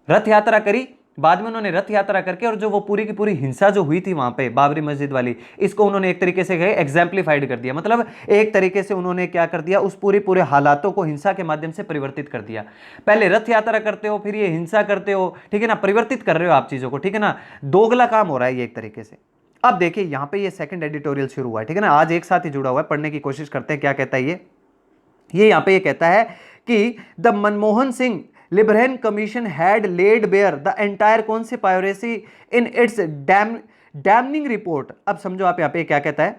Speaker 1: रथ यात्रा करी, बाद में उन्होंने रथ यात्रा करके, और जो वो पूरी की पूरी हिंसा जो हुई थी वहां पे बाबरी मस्जिद वाली, इसको उन्होंने एक तरीके से एग्जाम्प्लीफाइड कर दिया, मतलब एक तरीके से उन्होंने क्या कर दिया, उस पूरे हालातों को हिंसा के माध्यम से परिवर्तित कर दिया। पहले रथ यात्रा करते हो, फिर ये हिंसा करते हो, ठीक है ना, परिवर्तित कर रहे हो आप चीजों को, ठीक है ना, दोगला काम हो रहा है ये एक तरीके से। अब देखिए यहां पे ये सेकंड एडिटोरियल शुरू हुआ है, ठीक है ना, आज एक साथ ही जुड़ा हुआ है, पढ़ने की कोशिश करते हैं क्या कहता है ये यहां पे ये कहता है कि the Manmohan Singh Liberhan commission had laid bare the entire conspiracy in its damning report. अब समझो आप यहाँ पे क्या कहता है,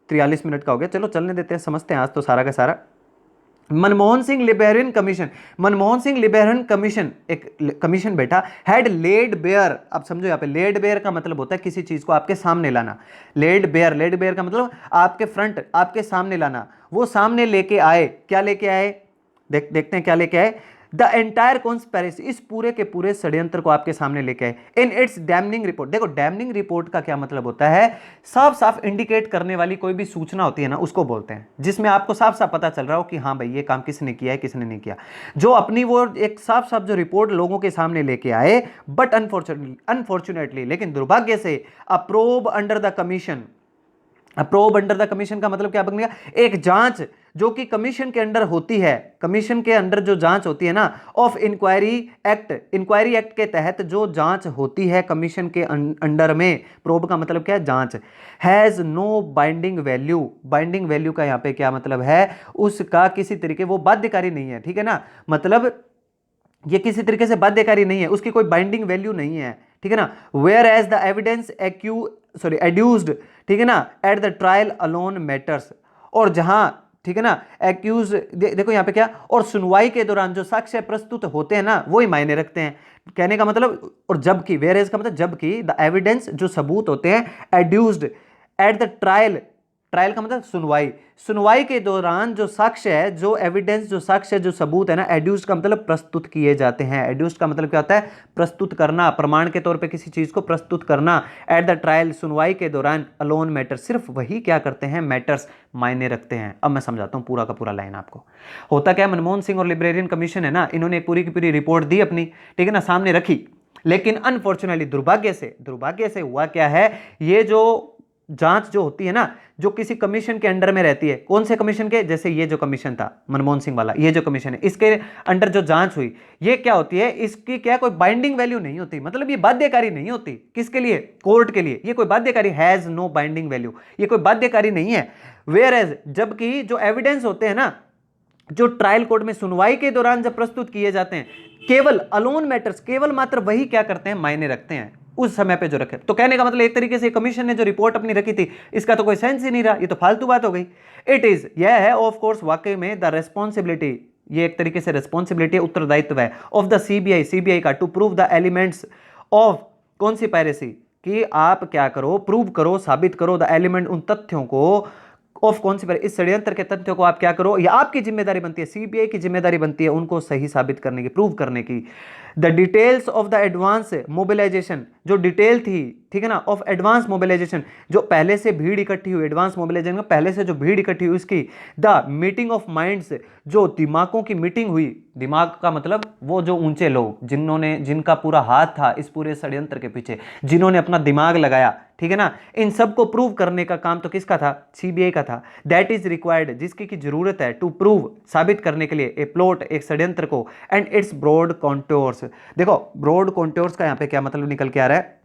Speaker 1: 43 मिनट का हो गया, चलो चलने देते हैं, समझते हैं आज तो सारा का सारा। मनमोहन सिंह लिबरेरियन कमीशन, मनमोहन सिंह लिबरेरियन कमीशन, एक कमीशन बैठा, हैड लेड बेयर। अब समझो यहाँ पे लेड बेयर का मतलब होता है किसी चीज को आपके सामने लाना, लेड बेयर का मतलब आपके फ्रंट, आपके सामने लाना। वो सामने लेके आए, क्या लेके आए, देखते हैं क्या लेके आए, द एंटायर कॉन्स्पिरेसी, इस पूरे के पूरे षड्यंत्र को आपके सामने लेके आए इन इट्स डैमनिंग रिपोर्ट। देखो डैमनिंग रिपोर्ट का क्या मतलब होता है, साफ साफ इंडिकेट करने वाली कोई भी सूचना होती है ना, उसको बोलते हैं, जिसमें आपको साफ साफ पता चल रहा हो कि हाँ भाई ये काम किसने किया है किसने नहीं किया, जो अपनी वो एक साफ साफ जो रिपोर्ट लोगों के सामने लेके आए। बट अनफॉर्चुनेटली लेकिन दुर्भाग्य से a probe under the commission, a probe under the commission का मतलब क्या बनेगा, एक जांच जो कि कमीशन के अंडर होती है, कमीशन के अंडर जो जांच होती है ना, of inquiry act, inquiry act के तहत जो जांच होती है कमीशन के अंडर में, प्रोब का मतलब क्या है, जांच, has no binding value, binding value का यहां पे क्या मतलब है, उसका किसी तरीके वो बाध्यकारी नहीं है, ठीक है ना, मतलब ये किसी तरीके से बाध्यकारी नहीं है, उसकी कोई बाइंडिंग वैल्यू नहीं है, ठीक है ना। वेयर एज द एविडेंस एड्यूस्ड, ठीक है ना, at the trial alone matters, और जहां, ठीक है ना, एक्यूज देखो यहां पे क्या, और सुनवाई के दौरान जो साक्ष्य प्रस्तुत होते हैं ना वही मायने रखते हैं, कहने का मतलब, और जबकि, वेयर एज का मतलब जबकि, द एविडेंस जो सबूत होते हैं, एड्यूस्ड एट द ट्रायल, ट्रायल का मतलब सुनवाई, सुनवाई के दौरान जो साक्ष्य है, जो एविडेंस, जो साक्ष्य, जो सबूत है ना, एड्यूस्ड का मतलब प्रस्तुत किए जाते हैं, एड्यूस्ड का मतलब क्या होता है, प्रस्तुत करना, प्रमाण के तौर पे किसी चीज को प्रस्तुत करना, एट द ट्रायल, सुनवाई के दौरान, अलोन मैटर, सिर्फ वही क्या करते हैं, मैटर्स, मायने रखते हैं। अब मैं समझाता हूं पूरा का पूरा लाइन आपको। होता क्या, मनमोहन सिंह और लिबरेरियन कमीशन है ना, इन्होंने पूरी की पूरी रिपोर्ट दी अपनी, ठीक है ना, सामने रखी, लेकिन अनफॉर्चुनेटली दुर्भाग्य से हुआ क्या है, ये जो जांच जो होती है ना, जो किसी कमीशन के अंडर में रहती है, कौन से कमीशन के, जैसे ये जो कमीशन था मनमोहन सिंह वाला, ये जो कमीशन है, इसके अंडर जो जांच हुई, ये क्या होती है, इसकी क्या कोई बाइंडिंग वैल्यू नहीं होती, मतलब ये बाध्यकारी नहीं होती, किसके लिए, कोर्ट के लिए, ये कोई बाध्यकारी, हैज नो बाइंडिंग वैल्यू, ये कोई बाध्यकारी नहीं है। वेयर एज, जबकि जो एविडेंस होते हैं ना, जो ट्रायल कोर्ट में सुनवाई के दौरान जब प्रस्तुत किए जाते हैं, केवल अलोन मैटर्स, केवल मात्र वही क्या करते हैं, मायने रखते हैं उस समय पे जो रखे। तो कहने का मतलब एक तरीके से कमीशन ने जो रिपोर्ट अपनी रखी थी, इसका तो कोई सेंस ही नहीं रहा, ये तो फालतू बात हो गई। इट इज, यह है ऑफ कोर्स वाकई में, द रेस्पॉन्सिबिलिटी, ये एक तरीके से रेस्पॉन्सिबिलिटी, उत्तरदायित्व है, ऑफ द सीबीआई का, to prove the elements of conspiracy, कि आप क्या करो, प्रूव करो, साबित करो, द एलिमेंट, उन तथ्यों को, ऑफ कॉन्स्पिरेसी, इस षड्यंत्र के तथ्यों को आप क्या करो, या आपकी जिम्मेदारी बनती है, सीबीआई की जिम्मेदारी बनती है उनको सही साबित करने की, प्रूव करने की। The details of the advance mobilisation, जो डिटेल थी, ठीक है ना, ऑफ एडवांस मोबिलाइजेशन, जो पहले से भीड़ इकट्ठी हुई, एडवांस मोबिलाइजेशन में पहले से जो भीड़ इकट्ठी हुई उसकी, द मीटिंग ऑफ माइंड्स, जो दिमागों की मीटिंग हुई, दिमाग का मतलब वो जो ऊंचे लोग, जिन्होंने, जिनका पूरा हाथ था इस पूरे षड्यंत्र के पीछे, जिन्होंने अपना दिमाग लगाया, ठीक है ना, इन सब को प्रूव करने का काम तो किसका था, सीबीआई का था। दैट इज रिक्वायर्ड, जिसकी की जरूरत है, टू प्रूव, साबित करने के लिए, ए प्लॉट, एक षड्यंत्र को, एंड इट्स ब्रॉड कॉन्टोर्स। देखो ब्रॉड कॉन्टोर्स का यहां पे क्या मतलब निकल के आ रहा है,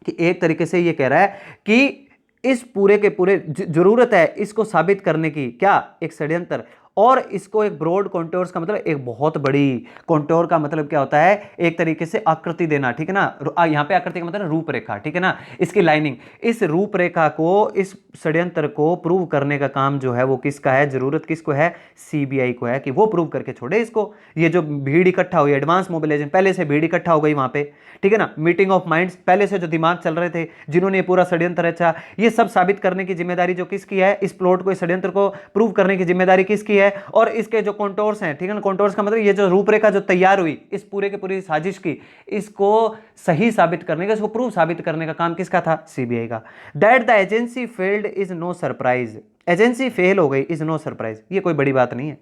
Speaker 1: कि एक तरीके से ये कह रहा है कि इस पूरे के पूरे जरूरत है इसको साबित करने की, क्या, एक षड्यंत्र, और इसको एक ब्रॉड कॉन्टोर्स का मतलब एक बहुत बड़ी, कॉन्टोर का मतलब क्या होता है, एक तरीके से आकृति देना, ठीक है ना, यहाँ पे आकृति का मतलब रूपरेखा, ठीक है ना, इसकी लाइनिंग, इस रूपरेखा को, इस षड्यंत्र को प्रूव करने का काम जो है वो किसका है, जरूरत किसको है, सीबीआई को है, कि वो प्रूव करके छोड़े इसको। ये जो भीड़ इकट्ठा हुई, एडवांस मोबिलाइजेशन, पहले से भीड़ इकट्ठा हो गई वहां पे, ठीक है ना, मीटिंग ऑफ माइंड्स, पहले से जो दिमाग चल रहे थे, जिन्होंने पूरा षड्यंत्र रचा, ये सब साबित करने की जिम्मेदारी जो किसकी है, इस प्लॉट को, इस षड्यंत्र को प्रूव करने की जिम्मेदारी किसकी है, और इसके जो कॉन्टोर्स हैं, ठीक है ना, कॉन्टोर्स का मतलब ये जो रूपरेखा जो तैयार हुई इस पूरे के पूरी साजिश की, इसको सही साबित करने का, इसको प्रूव साबित करने का काम किसका था, सीबीआई का। That the agency failed is no surprise, agency fail हो गई, इज नो सरप्राइज, ये कोई बड़ी बात नहीं है,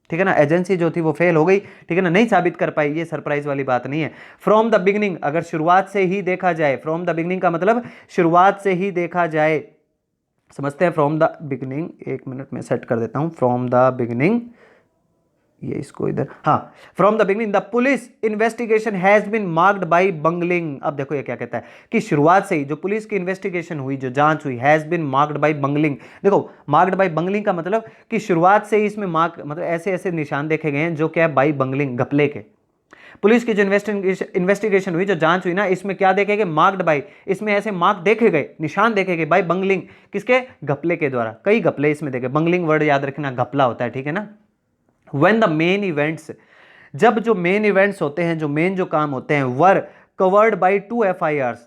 Speaker 1: ठीक है ना, एजेंसी जो थी वो फेल हो गई, ठीक है ना, नहीं साबित कर पाई, ये सरप्राइज वाली बात नहीं है। फ्रॉम द बिगिनिंग, अगर शुरुआत से ही देखा जाए, फ्रॉम द बिगिनिंग का मतलब शुरुआत से ही देखा जाए, समझते हैं, फ्रॉम द बिगिनिंग, एक मिनट में सेट कर देता हूं, फ्रॉम द बिगिनिंग, ये इसको इधर, हाँ, from the beginning the police investigation has been marked by bungling. अब देखो ये क्या कहता है, कि शुरुआत से ही जो पुलिस की इन्वेस्टिगेशन हुई, जो जांच हुई, has been marked by bungling. देखो मार्क्ड बाय बंगलिंग का मतलब कि शुरुआत से ही इसमें मार्क, मतलब ऐसे ऐसे निशान देखे गए हैं जो क्या है, बाय बंगलिंग, घपले के। पुलिस की जो इन्वेस्टिगेशन हुई, जो जांच हुई ना, इसमें क्या देखे गए, मार्क्ड बाय, इसमें ऐसे मार्क देखे गए, निशान देखे गए, बाय बंगलिंग, किसके, घपले के द्वारा, कई घपले इसमें देखे, बंगलिंग वर्ड याद रखना, घपला होता है, ठीक है ना। When the main events, जब जो मेन इवेंट्स होते हैं, जो मेन जो काम होते हैं, वर कवर्ड बाय 2 FIRs,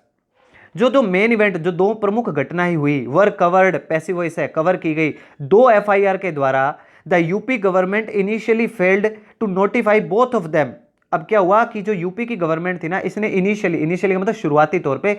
Speaker 1: जो दो मेन इवेंट, जो दो प्रमुख घटनाएं हुई, वर कवर्ड, पैसिव वॉइस है, कवर की गई 2 FIR के द्वारा, the UP government initially failed to notify both of them. अब क्या हुआ कि जो यूपी की गवर्नमेंट थी ना, इसने इनिशियली का मतलब शुरुआती तौर पे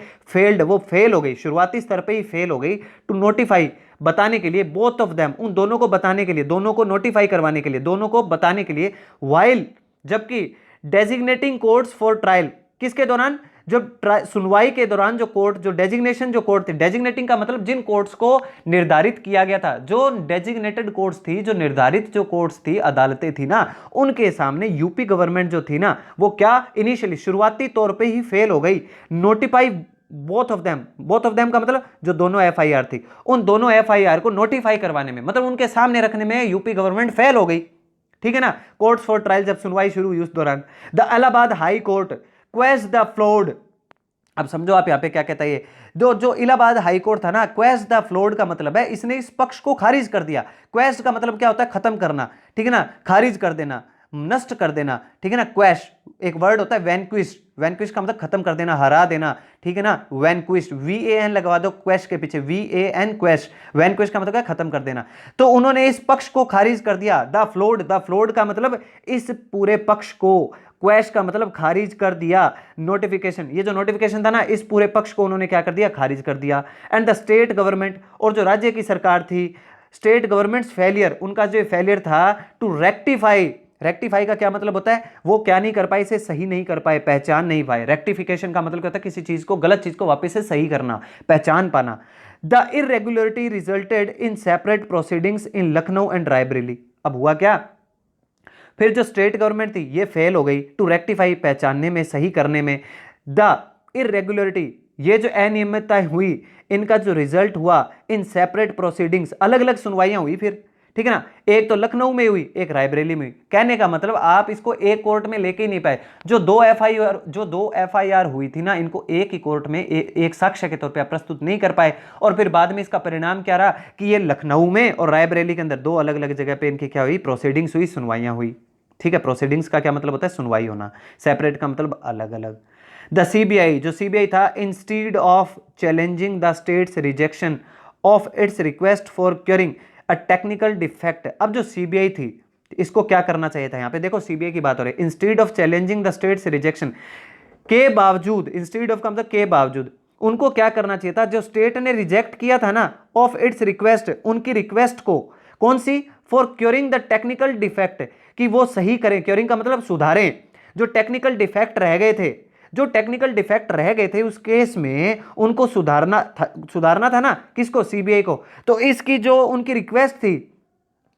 Speaker 1: वो फेल हो गई, शुरुआती स्तर पे ही फेल हो गई टू नोटिफाई, बताने के लिए, बोथ ऑफ देम, उन दोनों को बताने के लिए, दोनों को नोटिफाई करवाने के लिए, दोनों को बताने के लिए, वाइल, जबकि डेजिग्नेटिंग कोर्ट्स फॉर ट्रायल, किसके दौरान, जब सुनवाई के दौरान जो कोर्ट, जो डेजिग्नेशन जो कोर्ट थी, डेजिग्नेटिंग का मतलब जिन कोर्ट्स को निर्धारित किया गया था, जो डेजिग्नेटेड कोर्ट्स थी, जो निर्धारित जो कोर्ट्स थी, अदालतें थी ना, उनके सामने यूपी गवर्नमेंट जो थी ना, वो क्या इनिशियली शुरुआती तौर पे ही फेल हो गई। नोटिफाई बोथ ऑफ देम का मतलब जो दोनों एफआईआर थी, उन दोनों एफआईआर को नोटिफाई करवाने में, मतलब उनके सामने रखने में यूपी गवर्नमेंट फेल हो गई। ठीक है ना। कोर्ट्स फॉर ट्रायल जब सुनवाई शुरू हुई उस दौरान the Allahabad high court क्वेश the flowed. अब समझो आप यहां पे क्या कहता है ये, जो इलाहाबाद हाई कोर्ट था ना, क्वेश द फ्लोड का मतलब है इसने इस पक्ष को खारिज कर दिया। क्वेश का मतलब क्या होता है, खत्म करना, ठीक है ना, खारिज कर देना, नष्ट कर देना, ठीक है ना। क्वेश एक वर्ड होता है वैनक्विश, वैनक्विश का मतलब खत्म कर देना, हरा देना, ठीक है ना। वैनक्विश, VAN लगवा दो क्वेश के पीछे, VAN क्वेश, वैनक्विश का मतलब है खत्म कर देना। तो उन्होंने इस पक्ष को खारिज कर दिया। द फ्लोड का मतलब इस पूरे पक्ष को, क्वेश का मतलब खारिज कर दिया। नोटिफिकेशन, ये जो नोटिफिकेशन था ना, इस पूरे पक्ष को उन्होंने क्या कर दिया, खारिज कर दिया। एंड द स्टेट गवर्नमेंट, और जो राज्य की सरकार थी, स्टेट गवर्नमेंट्स फेलियर, उनका जो फेलियर था टू रेक्टिफाई का क्या मतलब होता है, वो क्या नहीं कर पाए, इसे सही नहीं कर पाए, पहचान नहीं पाए। रेक्टिफिकेशन का मतलब क्या होता है, किसी चीज को, गलत चीज को वापस से सही करना, पहचान पाना। The irregularity resulted in separate proceedings in Lucknow and Raebareli. अब हुआ क्या, फिर जो स्टेट गवर्नमेंट थी ये फेल हो गई टू रेक्टिफाई, पहचानने में, सही करने में। द इरेगुलरिटी, ये जो अनियमितताएं हुई, इनका जो रिजल्ट हुआ इन सेपरेट प्रोसीडिंग्स, अलग अलग सुनवाइयां हुई फिर, ठीक है ना। एक तो लखनऊ में हुई, एक रायबरेली में हुई। कहने का मतलब आप इसको एक कोर्ट में लेके ही नहीं पाए। जो दो एफआईआर हुई थी ना, इनको एक ही कोर्ट में एक साक्ष्य के तौर पे आप प्रस्तुत नहीं कर पाए। और फिर बाद में इसका परिणाम क्या रहा कि ये लखनऊ में और रायबरेली के अंदर दो अलग अलग जगह पे इनकी क्या हुई, प्रोसीडिंग्स हुई, सुनवाइयां हुई। ठीक है, प्रोसीडिंग्स का क्या मतलब होता है, सुनवाई होना, सेपरेट का मतलब अलग अलग। द सीबीआई, जो सीबीआई था, instead of challenging the states rejection of its request for curing a technical defect. अब जो सीबीआई थी, इसको क्या करना चाहिए था, यहां पे देखो सीबीआई की बात हो रही है, instead of challenging the states rejection, के बावजूद, इंस्टीड ऑफ का मतलब के बावजूद, उनको क्या करना चाहिए था, जो स्टेट ने रिजेक्ट किया था ना, ऑफ इट्स रिक्वेस्ट, उनकी रिक्वेस्ट को, कौन सी, for curing the technical defect, कि वो सही करें, क्योरिंग का मतलब सुधारें, जो टेक्निकल डिफेक्ट रह गए थे, जो टेक्निकल डिफेक्ट रह गए थे उस केस में उनको सुधारना था ना, किसको, सीबीआई को। तो इसकी जो उनकी रिक्वेस्ट थी,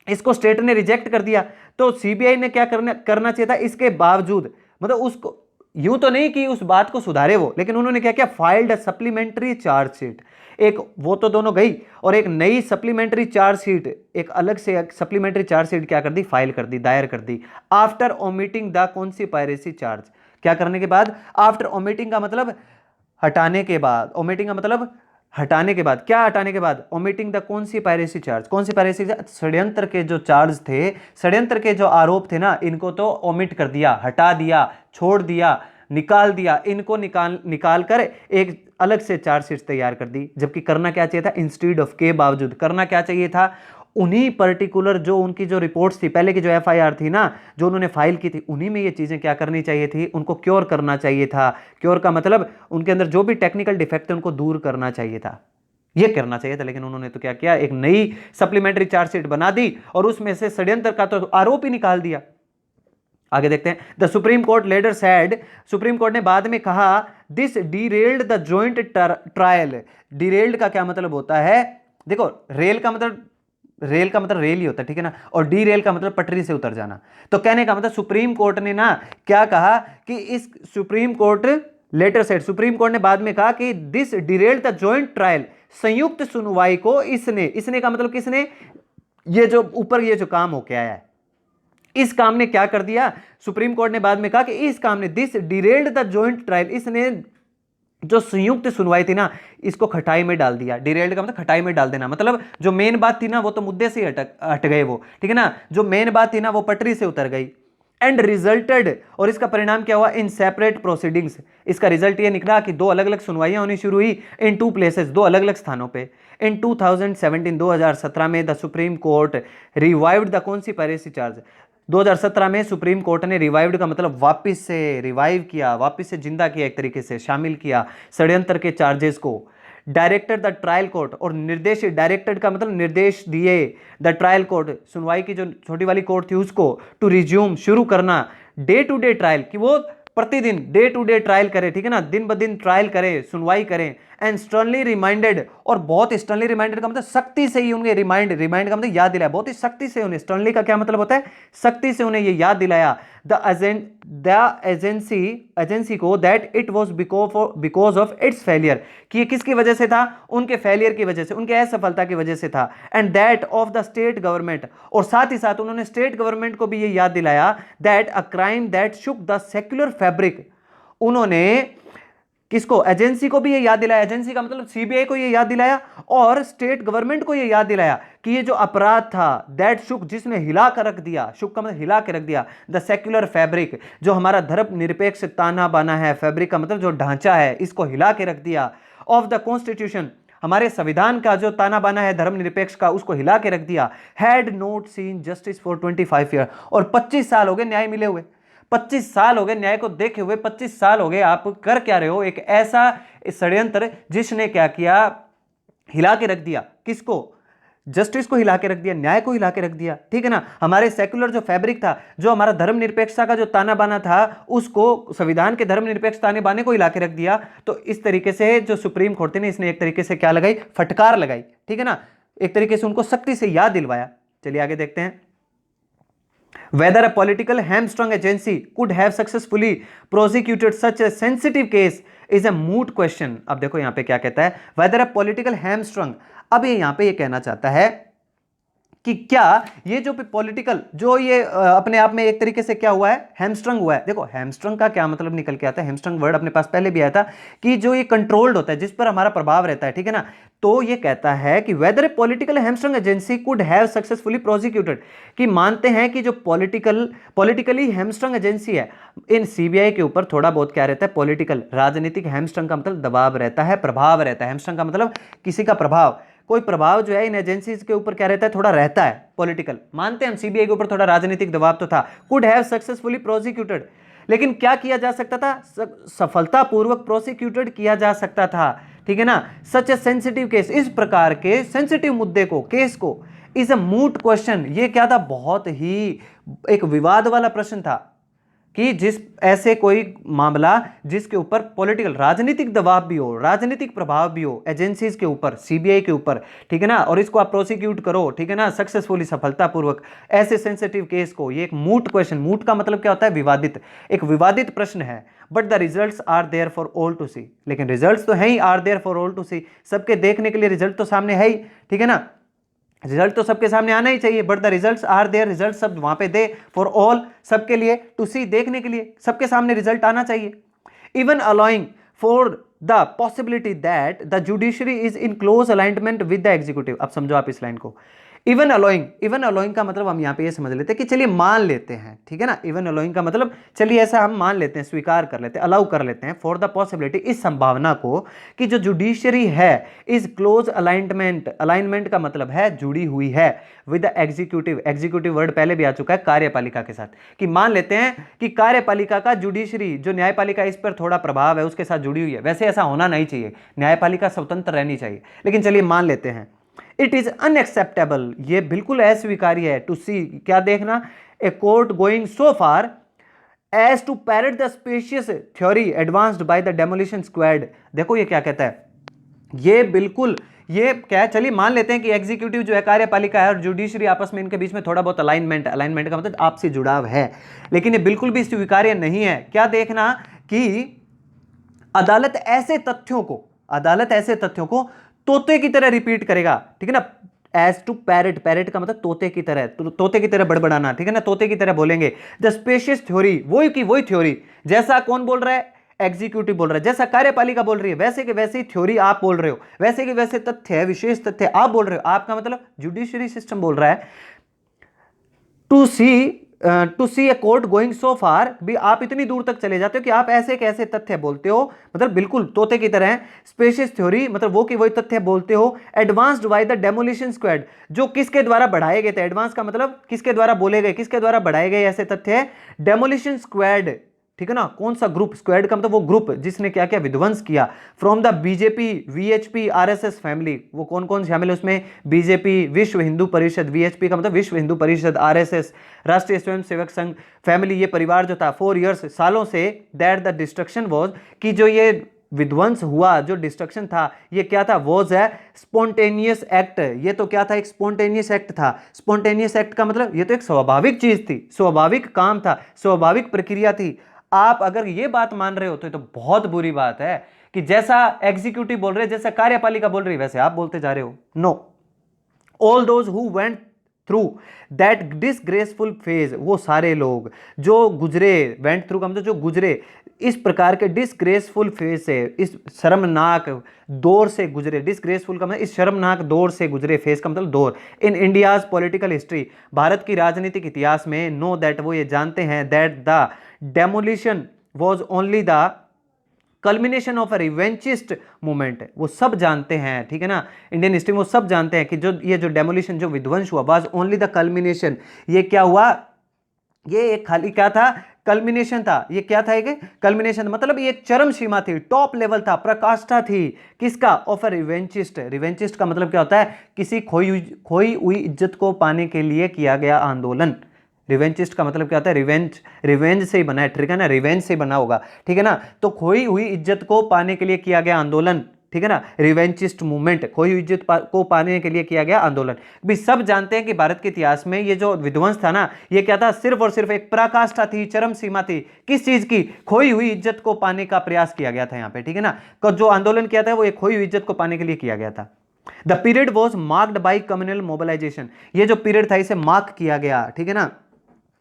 Speaker 1: इसको स्टेट ने रिजेक्ट कर दिया। तो सीबीआई ने क्या करना चाहिए था, इसके बावजूद, मतलब उसको यूं तो नहीं कि उस बात को सुधारे वो, लेकिन उन्होंने क्या किया, फाइल्ड सप्लीमेंट्री चार्जशीट, एक वो तो दोनों गई, और एक नई सप्लीमेंट्री चार्जशीट, एक अलग से सप्लीमेंट्री चार्जशीट क्या कर दी, फाइल कर दी, दायर कर दी। After omitting the conspiracy charge, क्या करने के बाद, आफ्टर ओमिटिंग का मतलब हटाने के बाद, ओमिटिंग का मतलब हटाने के बाद, क्या हटाने के बाद, omitting the conspiracy charge, conspiracy षड्यंत्र के जो चार्ज थे, षड्यंत्र के जो आरोप थे ना, इनको तो ओमिट कर दिया, हटा दिया, छोड़ दिया, निकाल दिया, इनको निकाल कर एक अलग से चार्जशीट तैयार कर दी। जबकि करना क्या चाहिए था, इंस्टीड ऑफ, के बावजूद करना क्या चाहिए था, उन्हीं पर्टिकुलर जो उनकी जो रिपोर्ट्स थी, पहले की जो एफआईआर थी ना, जो उन्होंने फाइल की थी, उन्हीं में ये चीजें क्या करनी चाहिए थी, उनको क्योर करना चाहिए था। क्योर का मतलब उनके अंदर जो भी टेक्निकल डिफेक्ट है उनको दूर करना चाहिए था, ये करना चाहिए था। लेकिन उन्होंने तो क्या किया, एक नई सप्लीमेंट्री चार्जशीट बना दी और उसमें से षड्यंत्र का तो आरोप ही निकाल दिया। आगे देखते हैं, the supreme court later said, supreme court ने बाद में कहा, this derailed the joint trial. Derailed का क्या मतलब होता है, देखो रेल का मतलब रेल ही होता है, ठीक है ना, और डी रेल का मतलब पटरी से उतर जाना। तो कहने का मतलब सुप्रीम कोर्ट ने ना क्या कहा कि इस supreme court later said, supreme court ने बाद में कहा कि this derailed the joint trial, संयुक्त सुनवाई को इसने का मतलब किसने, ये जो ऊपर ये जो काम हो के आया है, इस काम ने क्या कर दिया, सुप्रीम कोर्ट ने बाद में कहा कि इस काम ने, this derailed the joint trial, इसने जो संयुक्त सुनवाई थी ना, इसको खटाई में डाल दिया। डिरेल्ड का मतलब खटाई में डाल देना, मतलब जो मेन बात थी ना वो तो मुद्दे से हट गए वो, ठीक है ना, जो मेन बात थी ना वो पटरी से उतर गई। एंड रिजल्टेड, और इसका परिणाम क्या हुआ, इन सेपरेट प्रोसीडिंग्स, इसका रिजल्ट ये निकला कि दो अलग अलग सुनवाइयां होनी शुरू हुई, इन टू प्लेसेस, दो अलग अलग स्थानों पे। इन 2017 में the supreme court revived the conspiracy charge, 2017 में सुप्रीम कोर्ट ने रिवाइव्ड का मतलब वापस से रिवाइव किया, वापस से जिंदा किया, एक तरीके से शामिल किया षड्यंत्र के चार्जेस को। डायरेक्टेड द ट्रायल कोर्ट, और निर्देश, डायरेक्टेड का मतलब निर्देश दिए द ट्रायल कोर्ट, सुनवाई की जो छोटी वाली कोर्ट थी उसको, टू रिज्यूम, शुरू करना डे टू डे ट्रायल, कि वो प्रतिदिन डे टू डे ट्रायल करे, ठीक है ना, दिन ब दिन ट्रायल करे, सुनवाई करें। एंड स्टर्नली रिमाइंडेड, और बहुत स्टर्नली रिमाइंडेड का मतलब सख्ती से ही उन्हें रिमाइंड का मतलब याद दिलाया, बहुत ही सख्ती से उन्हें, स्टर्नली का क्या मतलब होता है, सख्ती से उन्हें ये याद दिलाया द एजेंसी को that it was because of its failure, कि ये किसकी वजह से था, उनके फेलियर की वजह से, उनके असफलता की वजह से था। And that of the state government, और साथ ही साथ उन्होंने स्टेट गवर्नमेंट को भी ये याद दिलाया that a crime that shook the secular fabric, उन्होंने किसको, एजेंसी को भी ये याद दिलाया, एजेंसी का मतलब सीबीआई को ये याद दिलाया, और स्टेट गवर्नमेंट को ये याद दिलाया कि ये जो अपराध था दैट शुक, जिसने हिला कर रख दिया, शुक का मतलब हिला के रख दिया, द सेक्युलर फैब्रिक, जो हमारा धर्मनिरपेक्ष ताना बाना है, फैब्रिक का मतलब जो ढांचा है, इसको हिला के रख दिया, ऑफ द कॉन्स्टिट्यूशन, हमारे संविधान का जो ताना बाना है धर्मनिरपेक्ष का, उसको हिला के रख दिया। Had not seen justice for 25 year, और 25 साल हो गए न्याय मिले हुए, 25 साल हो गए न्याय को देखे हुए, 25 साल हो गए आप कर क्या रहे हो, एक ऐसा षड्यंत्र जिसने क्या किया, हिला के रख दिया, किसको, जस्टिस को हिला के रख दिया, न्याय को हिला के रख दिया, ठीक है ना, हमारे सेक्युलर जो फैब्रिक था, जो हमारा धर्मनिरपेक्षता का जो ताना बाना था, उसको, संविधान के धर्मनिरपेक्ष ताने बाने को हिला के रख दिया। तो इस तरीके से जो सुप्रीम कोर्ट ने, इसने एक तरीके से क्या लगाई, फटकार लगाई, ठीक है ना, एक तरीके से उनको सख्ती से याद दिलवाया। चलिए आगे देखते हैं। Whether a political hamstrung agency could have successfully prosecuted such a sensitive case is a moot question। अब देखो यहां पे क्या कहता है, whether a political hamstrung, अब ये यहां पे ये कहना चाहता है कि क्या ये जो पॉलिटिकल, जो ये अपने आप में एक तरीके से क्या हुआ है, हैमस्ट्रंग हुआ है। देखो हैमस्ट्रंग का क्या मतलब निकल के आता है, हैमस्ट्रंग वर्ड अपने पास पहले भी आया था, कि जो ये कंट्रोल्ड होता है, जिस पर हमारा प्रभाव रहता है, ठीक है ना। तो ये कहता है कि whether a political hamstrung agency could have successfully prosecuted, कि मानते हैं कि जो पॉलिटिकली हैमस्ट्रंग एजेंसी है, इन सीबीआई के ऊपर थोड़ा बहुत क्या रहता है, पॉलिटिकल, राजनीतिक, हैमस्ट्रंग का मतलब दबाव रहता है, प्रभाव रहता है, हैमस्ट्रंग का मतलब किसी का प्रभाव, कोई प्रभाव जो है इन एजेंसीज के ऊपर क्या रहता है, थोड़ा रहता है, पॉलिटिकल, मानते हैं हम सीबीआई के ऊपर थोड़ा राजनीतिक दबाव तो था। कुड हैव सक्सेसफुली प्रोसिक्यूटेड, लेकिन क्या किया जा सकता था, सफलतापूर्वक प्रोसिक्यूटेड किया जा सकता था, ठीक है ना। सच ए सेंसिटिव केस, इस प्रकार के सेंसिटिव मुद्दे को, केस को, इज अ मूट क्वेश्चन, ये क्या था, बहुत ही एक विवाद वाला प्रश्न था, कि जिस ऐसे कोई मामला जिसके ऊपर पॉलिटिकल, राजनीतिक दबाव भी हो, राजनीतिक प्रभाव भी हो एजेंसीज के ऊपर, सीबीआई के ऊपर, ठीक है ना, और इसको आप प्रोसिक्यूट करो, ठीक है ना, सक्सेसफुली, सफलतापूर्वक, ऐसे सेंसिटिव केस को, ये एक मूट क्वेश्चन, मूट का मतलब क्या होता है, विवादित, एक विवादित प्रश्न है। But the results are there for all to see, लेकिन रिजल्ट्स तो है ही, are there for all to see, सबके देखने के लिए रिजल्ट तो सामने है ही, ठीक है ना, रिजल्ट तो सबके सामने आना ही चाहिए। But the results are there, result सब वहां पे दे, फॉर ऑल, सबके लिए, टू सी, देखने के लिए, सबके सामने रिजल्ट आना चाहिए। Even allowing for the possibility that the judiciary is in close alignment with the executive. अब समझो आप इस लाइन को, इवन अलोइंग का मतलब हम यहां पे ये समझ लेते हैं कि चलिए मान लेते हैं, ठीक है ना, इवन अलोइंग का मतलब चलिए ऐसा हम मान लेते हैं, स्वीकार कर लेते हैं, अलाउ कर लेते हैं, फॉर द पॉसिबिलिटी, इस संभावना को, कि जो जुडिशरी है इज क्लोज अलाइनमेंट, अलाइनमेंट का मतलब है जुड़ी हुई है, with the executive, executive word पहले भी आ चुका है, कार्यपालिका के साथ, कि मान लेते हैं कि कार्यपालिका का जुडिशरी, जो न्यायपालिका, इस पर थोड़ा प्रभाव है, उसके साथ जुड़ी हुई है। वैसे ऐसा होना नहीं चाहिए, न्यायपालिका स्वतंत्र रहनी चाहिए, लेकिन चलिए मान लेते हैं। इट इज अनएक्सेप्टेबल, ये बिल्कुल अस्वीकार्य है, टू सी, क्या देखना, a court going so far as to parrot the specious theory advanced by the demolition squad. देखो ये क्या कहता है, ये बिल्कुल, ये क्या है, चलिए मान लेते हैं कि एग्जीक्यूटिव जो है, कार्यपालिका है, और जुडिशरी, आपस में इनके बीच में थोड़ा बहुत अलाइनमेंट का मतलब आपसी जुड़ाव है, लेकिन ये बिल्कुल भी स्वीकार्य नहीं है। क्या देखना कि अदालत ऐसे तथ्यों को तोते की तरह रिपीट करेगा, ठीक है ना, एज टू पैरेट का मतलब तोते की तरह बड़बड़ाना, ठीक है ना, तोते की तरह बोलेंगे। द स्पेशियस थ्योरी, वही की वही थ्योरी, जैसा कौन बोल रहा है, एग्जीक्यूटिव बोल रहा है, जैसा कार्यपालिका बोल रही है, वैसे के वैसे थ्योरी आप बोल रहे हो, वैसे के वैसे तथ्य, विशेष तथ्य आप बोल रहे हो, आपका मतलब जुडिशरी सिस्टम बोल रहा है। To see to see a court going so far, भी आप इतनी दूर तक चले जाते हो कि आप ऐसे कैसे तथ्य बोलते हो, मतलब बिल्कुल तोते की तरह। स्पेशियस थ्योरी मतलब वो कि वही तथ्य बोलते हो। Advanced by the demolition squad, जो किसके द्वारा बढ़ाए गए थे, एडवांस का मतलब किसके द्वारा बोले गए, किसके द्वारा बढ़ाए गए ऐसे तथ्य है, डेमोलिशन स्क्वाड, ठीक है ना। कौन सा ग्रुप, स्क्वाड का मतलब वो ग्रुप जिसने क्या क्या विध्वंस किया, from the BJP VHP RSS family, वो कौन कौन शामिल है उसमें, बीजेपी, विश्व हिंदू परिषद, वीएचपी का मतलब विश्व हिंदू परिषद, आरएसएस राष्ट्रीय स्वयंसेवक संघ फैमिली, ये परिवार जो था 4 इयर्स सालों से, दैट द डिस्ट्रक्शन वाज, कि जो ये विध्वंस हुआ, जो डिस्ट्रक्शन था, ये क्या था, वॉज है स्पॉन्टेनियस एक्ट, ये तो क्या था, एक स्पॉन्टेनियस एक्ट था। स्पॉन्टेनियस एक्ट का मतलब ये तो एक स्वाभाविक चीज थी, स्वाभाविक काम था, स्वाभाविक प्रक्रिया थी। आप अगर ये बात मान रहे हो तो ये तो बहुत बुरी बात है कि जैसा एग्जीक्यूटिव बोल रहे हैं, जैसा कार्यपालिका बोल रही है, वैसे आप बोलते जा रहे हो। No, all those who went through that disgraceful phase, वो सारे लोग जो गुजरे, वेंट थ्रू का मतलब जो गुजरे इस प्रकार के डिसग्रेसफुल फेज से, इस शर्मनाक दौर से गुजरे, डिसग्रेसफुल का मतलब इस शर्मनाक दौर से गुजरे, फेज का मतलब दौर, in India's political history, Bharat की राजनीतिक इतिहास में, नो दैट, वो ये जानते हैं, that the demolition was only the culmination of a revanchist movement, वो सब जानते हैं, ठीक है ना, इंडियन हिस्ट्री में वो सब जानते हैं कि जो ये जो डेमोलिशन, जो विध्वंस हुआ, वाज ओनली द कल्मिनेशन, ये क्या हुआ, ये एक खाली क्या था, कल्मिनेशन था। ये क्या था, एक कल्मिनेशन मतलब ये एक चरम सीमा थी, टॉप लेवल था, प्रकाष्ठा थी, किसका, ऑफ अ रिवेंचिस्ट। रिवेंचिस्ट का मतलब क्या होता है, किसी खोई हुई इज्जत को पाने के लिए किया गया आंदोलन। रिवेंचिस्ट का मतलब क्या होता है, रिवेंज, रिवेंज से ही बना है, ठीक है ना, रिवेंज से ही बना होगा, ठीक है ना। तो खोई हुई इज्जत को पाने के लिए किया गया आंदोलन, ठीक है ना, रिवेंचिस्ट मूवमेंट, खोई हुई इज्जत को पाने के लिए किया गया आंदोलन। भी सब जानते हैं कि भारत के इतिहास में ये जो विध्वंस था ना, ये क्या था, सिर्फ और सिर्फ एक पराकाष्ठा थी, चरम सीमा थी, किस चीज की, खोई हुई इज्जत को पाने का प्रयास किया गया था यहाँ पे, ठीक है ना। जो आंदोलन किया था वो एक खोई हुई इज्जत को पाने के लिए किया गया था। The period was marked by communal mobilisation, ये जो पीरियड था इसे मार्क किया गया, ठीक है ना,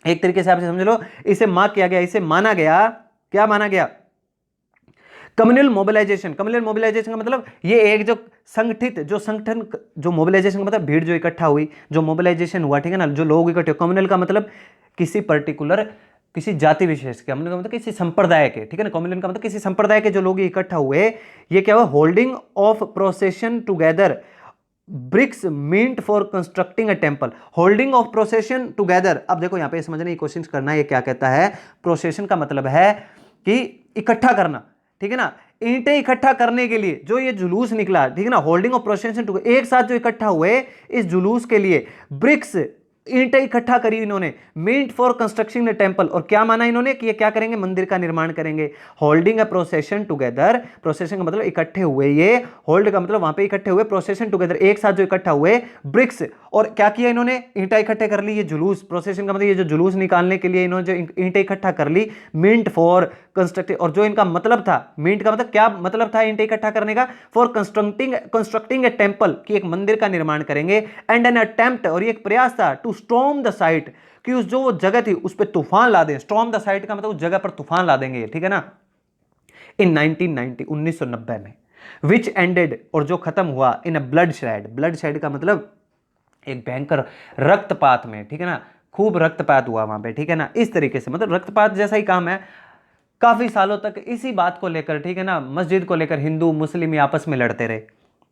Speaker 1: एक तरीके से आप समझ लो, इसे मार्क किया गया, इसे माना गया, क्या माना गया, कम्युनल मोबिलाइजेशन। कम्युनल मोबिलाइजेशन का मतलब ये एक जो संगठित, जो संगठन, जो मोबिलाइजेशन का मतलब भीड़ जो इकट्ठा हुई, जो मोबिलाइजेशन हुआ, ठीक है ना, जो लोग इकट्ठे। कम्युनल का मतलब किसी पर्टिकुलर, किसी जाति विशेष के, कम्युनल का मतलब किसी संप्रदाय के, ठीक है ना, कम्युनल का मतलब किसी संप्रदाय के जो लोग इकट्ठा हुए, ये क्या हुआ, holding of procession together bricks meant for constructing a temple, holding of procession together. अब देखो यहां पे समझने की कोशिश करना, ये क्या कहता है, प्रोसेशन का मतलब है कि इकट्ठा करना, ठीक है ना, ईंटें इकट्ठा करने के लिए जो ये जुलूस निकला, ठीक है ना, होल्डिंग ऑफ प्रोसेशन टुगेदर, एक साथ जो इकट्ठा हुए इस जुलूस के लिए, ब्रिक्स, ईंटें इकट्ठा करी इन्होंने, मींट फॉर कंस्ट्रक्शन टेम्पल, और क्या माना इन्होंने कि ये क्या करेंगे, मंदिर का निर्माण करेंगे। Holding a procession together, procession का मतलब इकट्ठे हुए, ये होल्ड का मतलब वहां पे इकट्ठे हुए, प्रोसेशन टुगेदर एक साथ जो इकट्ठा हुए, ब्रिक्स, और क्या किया इन्होंने, ईंटें इकट्ठे कर ली, ये जुलूस, प्रोसेशन का मतलब ये जो जुलूस निकालने के लिए इन्होंने जो ईंटें इकट्ठा कर ली, मींट फॉर कंस्ट्रक्टिंग, और जो इनका मतलब था, मींट का मतलब क्या मतलब था ईंटें इकट्ठा करने का, फॉर कंस्ट्रक्टिंग ए टेम्पल, कि एक मंदिर का निर्माण करेंगे, एंड एन अटेम्प्ट, और ये एक प्रयास था, टू स्टॉर्म द साइट, कि उस जो वो जगह थी उस पर तूफान ला दें। स्टॉर्म द साइट का मतलब उस जगह पर तूफान ला देंगे, ठीक है ना, इन 1990, 1990 में, विच एंडेड, और जो खत्म हुआ, in a bloodshed. Bloodshed का मतलब एक भयंकर रक्तपात में, ठीक है ना, खूब रक्तपात हुआ वहां पे, ठीक है ना, इस तरीके से, मतलब रक्तपात जैसा ही काम है। काफी सालों तक इसी बात को लेकर, ठीक है ना, मस्जिद को लेकर हिंदू मुस्लिम आपस में लड़ते रहे।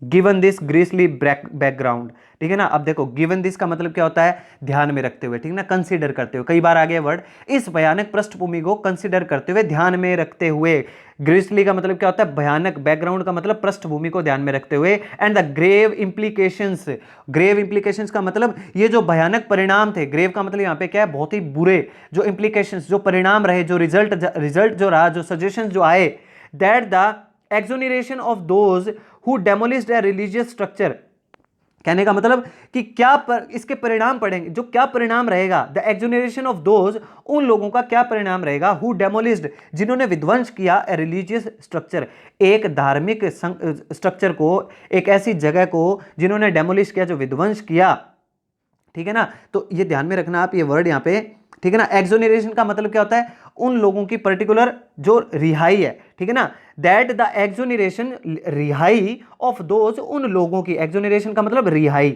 Speaker 1: गिवन दिस ग्रीसली बैकग्राउंड, ठीक है ना। अब देखो गिवन दिस का मतलब क्या होता है, ध्यान में रखते हुए, ठीक है ना, कंसीडर करते हुए, कई बार आ गया वर्ड, इस भयानक पृष्ठभूमि को कंसीडर करते हुए, ध्यान में रखते हुए। ग्रीसली का मतलब क्या होता है, भयानक, बैकग्राउंड का मतलब पृष्ठभूमि को ध्यान में रखते हुए, and the grave implications. Grave implications का मतलब ये जो भयानक परिणाम थे, ग्रेव का मतलब यहां पे क्या है, बहुत ही बुरे, जो इंप्लीकेशंस, जो परिणाम रहे, जो रिजल्ट जो रहा, जो सजेशंस जो आए, that the exoneration of those who demolished a religious structure. कहने का मतलब कि इसके परिणाम पड़ेंगे, जो क्या परिणाम रहेगा, द एक्सोनरेशन ऑफ दोज, उन लोगों का क्या परिणाम रहेगा, हु डेमोलिश्ड, जिन्होंने विध्वंस किया, ए रिलीजियस स्ट्रक्चर, एक धार्मिक स्ट्रक्चर को, एक ऐसी जगह को जिन्होंने डेमोलिश किया, जो विध्वंस किया, ठीक है ना। तो ये ध्यान में रखना आप, ये वर्ड यहां पे, ठीक है ना। एक्सोनरेशन का मतलब क्या होता है, उन लोगों की पर्टिकुलर जो रिहाई है, ठीक है ना, दैट द एक्सोनरेशन, रिहाई ऑफ दोज, उन लोगों की, एक्सोनरेशन का मतलब रिहाई,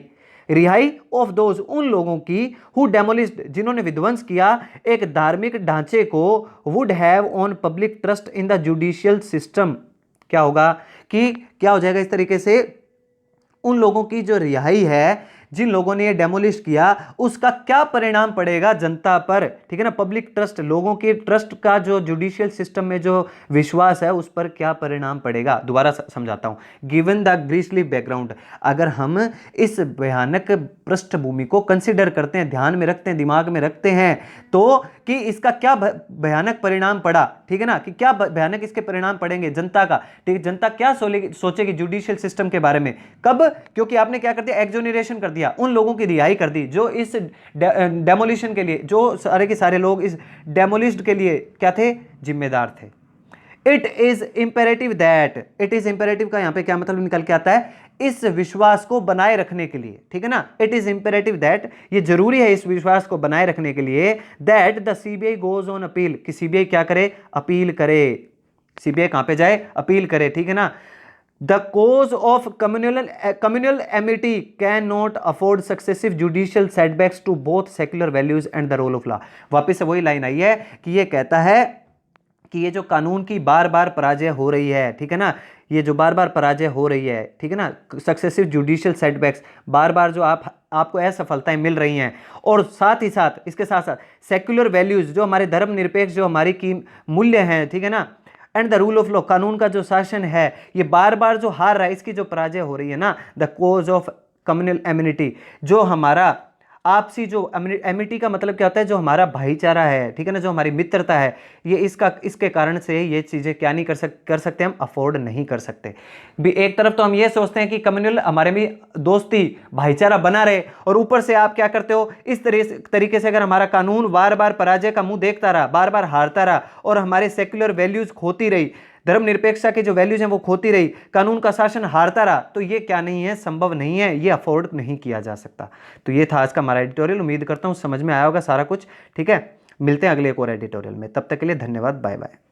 Speaker 1: रिहाई ऑफ दोज, उन लोगों की हु डेमोलिश्ड, जिन्होंने विध्वंस किया एक धार्मिक ढांचे को, would have on public trust in the judicial system. क्या होगा कि क्या हो जाएगा इस तरीके से, उन लोगों की जो रिहाई है, जिन लोगों ने ये डेमोलिश किया, उसका क्या परिणाम पड़ेगा जनता पर, ठीक है ना। पब्लिक ट्रस्ट, लोगों के ट्रस्ट का जो जुडिशियल सिस्टम में जो विश्वास है उस पर क्या परिणाम पड़ेगा। दोबारा समझाता हूं। गिवन द ग्रीसली बैकग्राउंड, अगर हम इस भयानक पृष्ठभूमि को कंसिडर करते हैं, ध्यान में रखते हैं, दिमाग में रखते हैं, तो कि इसका क्या भयानक परिणाम पड़ा, ठीक है ना, कि क्या भयानक इसके परिणाम पड़ेंगे जनता का, ठीक है। जनता क्या सोचेगी जुडिशियल सिस्टम के बारे में, कब, क्योंकि आपने क्या कर दिया, एक्सोनरेशन कर दिया, उन लोगों की रिहाई कर दी जो इस डेमोलिशन के लिए, जो सारे के सारे लोग इस डेमोलिश्ड के लिए क्या थे, जिम्मेदार थे। It is imperative that, it is imperative का यहां पे क्या मतलब निकल के आता है, इस विश्वास को बनाए रखने के लिए, ठीक है ना। इट इज इंपेरेटिव दैट, ये जरूरी है इस विश्वास को बनाए रखने के लिए, that the CBI goes on appeal, कि सीबीआई क्या करे, अपील करे। सीबीआई कहां पे जाए, अपील करे, ठीक है ना। The cause of communal amity can not afford successive judicial setbacks to both secular values and the rule of law. वापिस से वही लाइन आई है कि ये कहता है कि ये जो कानून की बार बार पराजय हो रही है, ठीक है ना, ये जो बार बार पराजय हो रही है, ठीक है ना, सक्सेसिव जुडिशियल सेटबैक्स, बार बार जो आपको असफलताएं मिल रही हैं, और साथ ही साथ इसके साथ साथ सेक्युलर वैल्यूज, जो हमारे धर्मनिरपेक्ष जो हमारी की मूल्य हैं, ठीक है ना, and the rule of law, कानून का जो शासन है, ये बार बार जो हार रहा है, इसकी जो पराजय हो रही है ना, the cause of communal amenity, जो हमारा आपसी जो एमिटी का मतलब क्या होता है, जो हमारा भाईचारा है, ठीक है ना, जो हमारी मित्रता है, ये इसके कारण से ये चीजें क्या नहीं कर सकते, हम अफोर्ड नहीं कर सकते भी। एक तरफ तो हम ये सोचते हैं कि कम्युनल हमारे में दोस्ती भाईचारा बना रहे, और ऊपर से आप क्या करते हो, इस तरीके से अगर हमारा कानून बार बार पराजय का मुंह देखता रहा, बार बार हारता रहा, और हमारे सेक्युलर वैल्यूज खोती रही, धर्मनिरपेक्षता के जो वैल्यूज हैं वो खोती रही, कानून का शासन हारता रहा, तो ये क्या नहीं है, संभव नहीं है, ये अफोर्ड नहीं किया जा सकता। तो ये था आज का हमारा एडिटोरियल। उम्मीद करता हूं समझ में आया होगा सारा कुछ, ठीक है। मिलते हैं अगले एक और एडिटोरियल में, तब तक के लिए धन्यवाद, बाय बाय।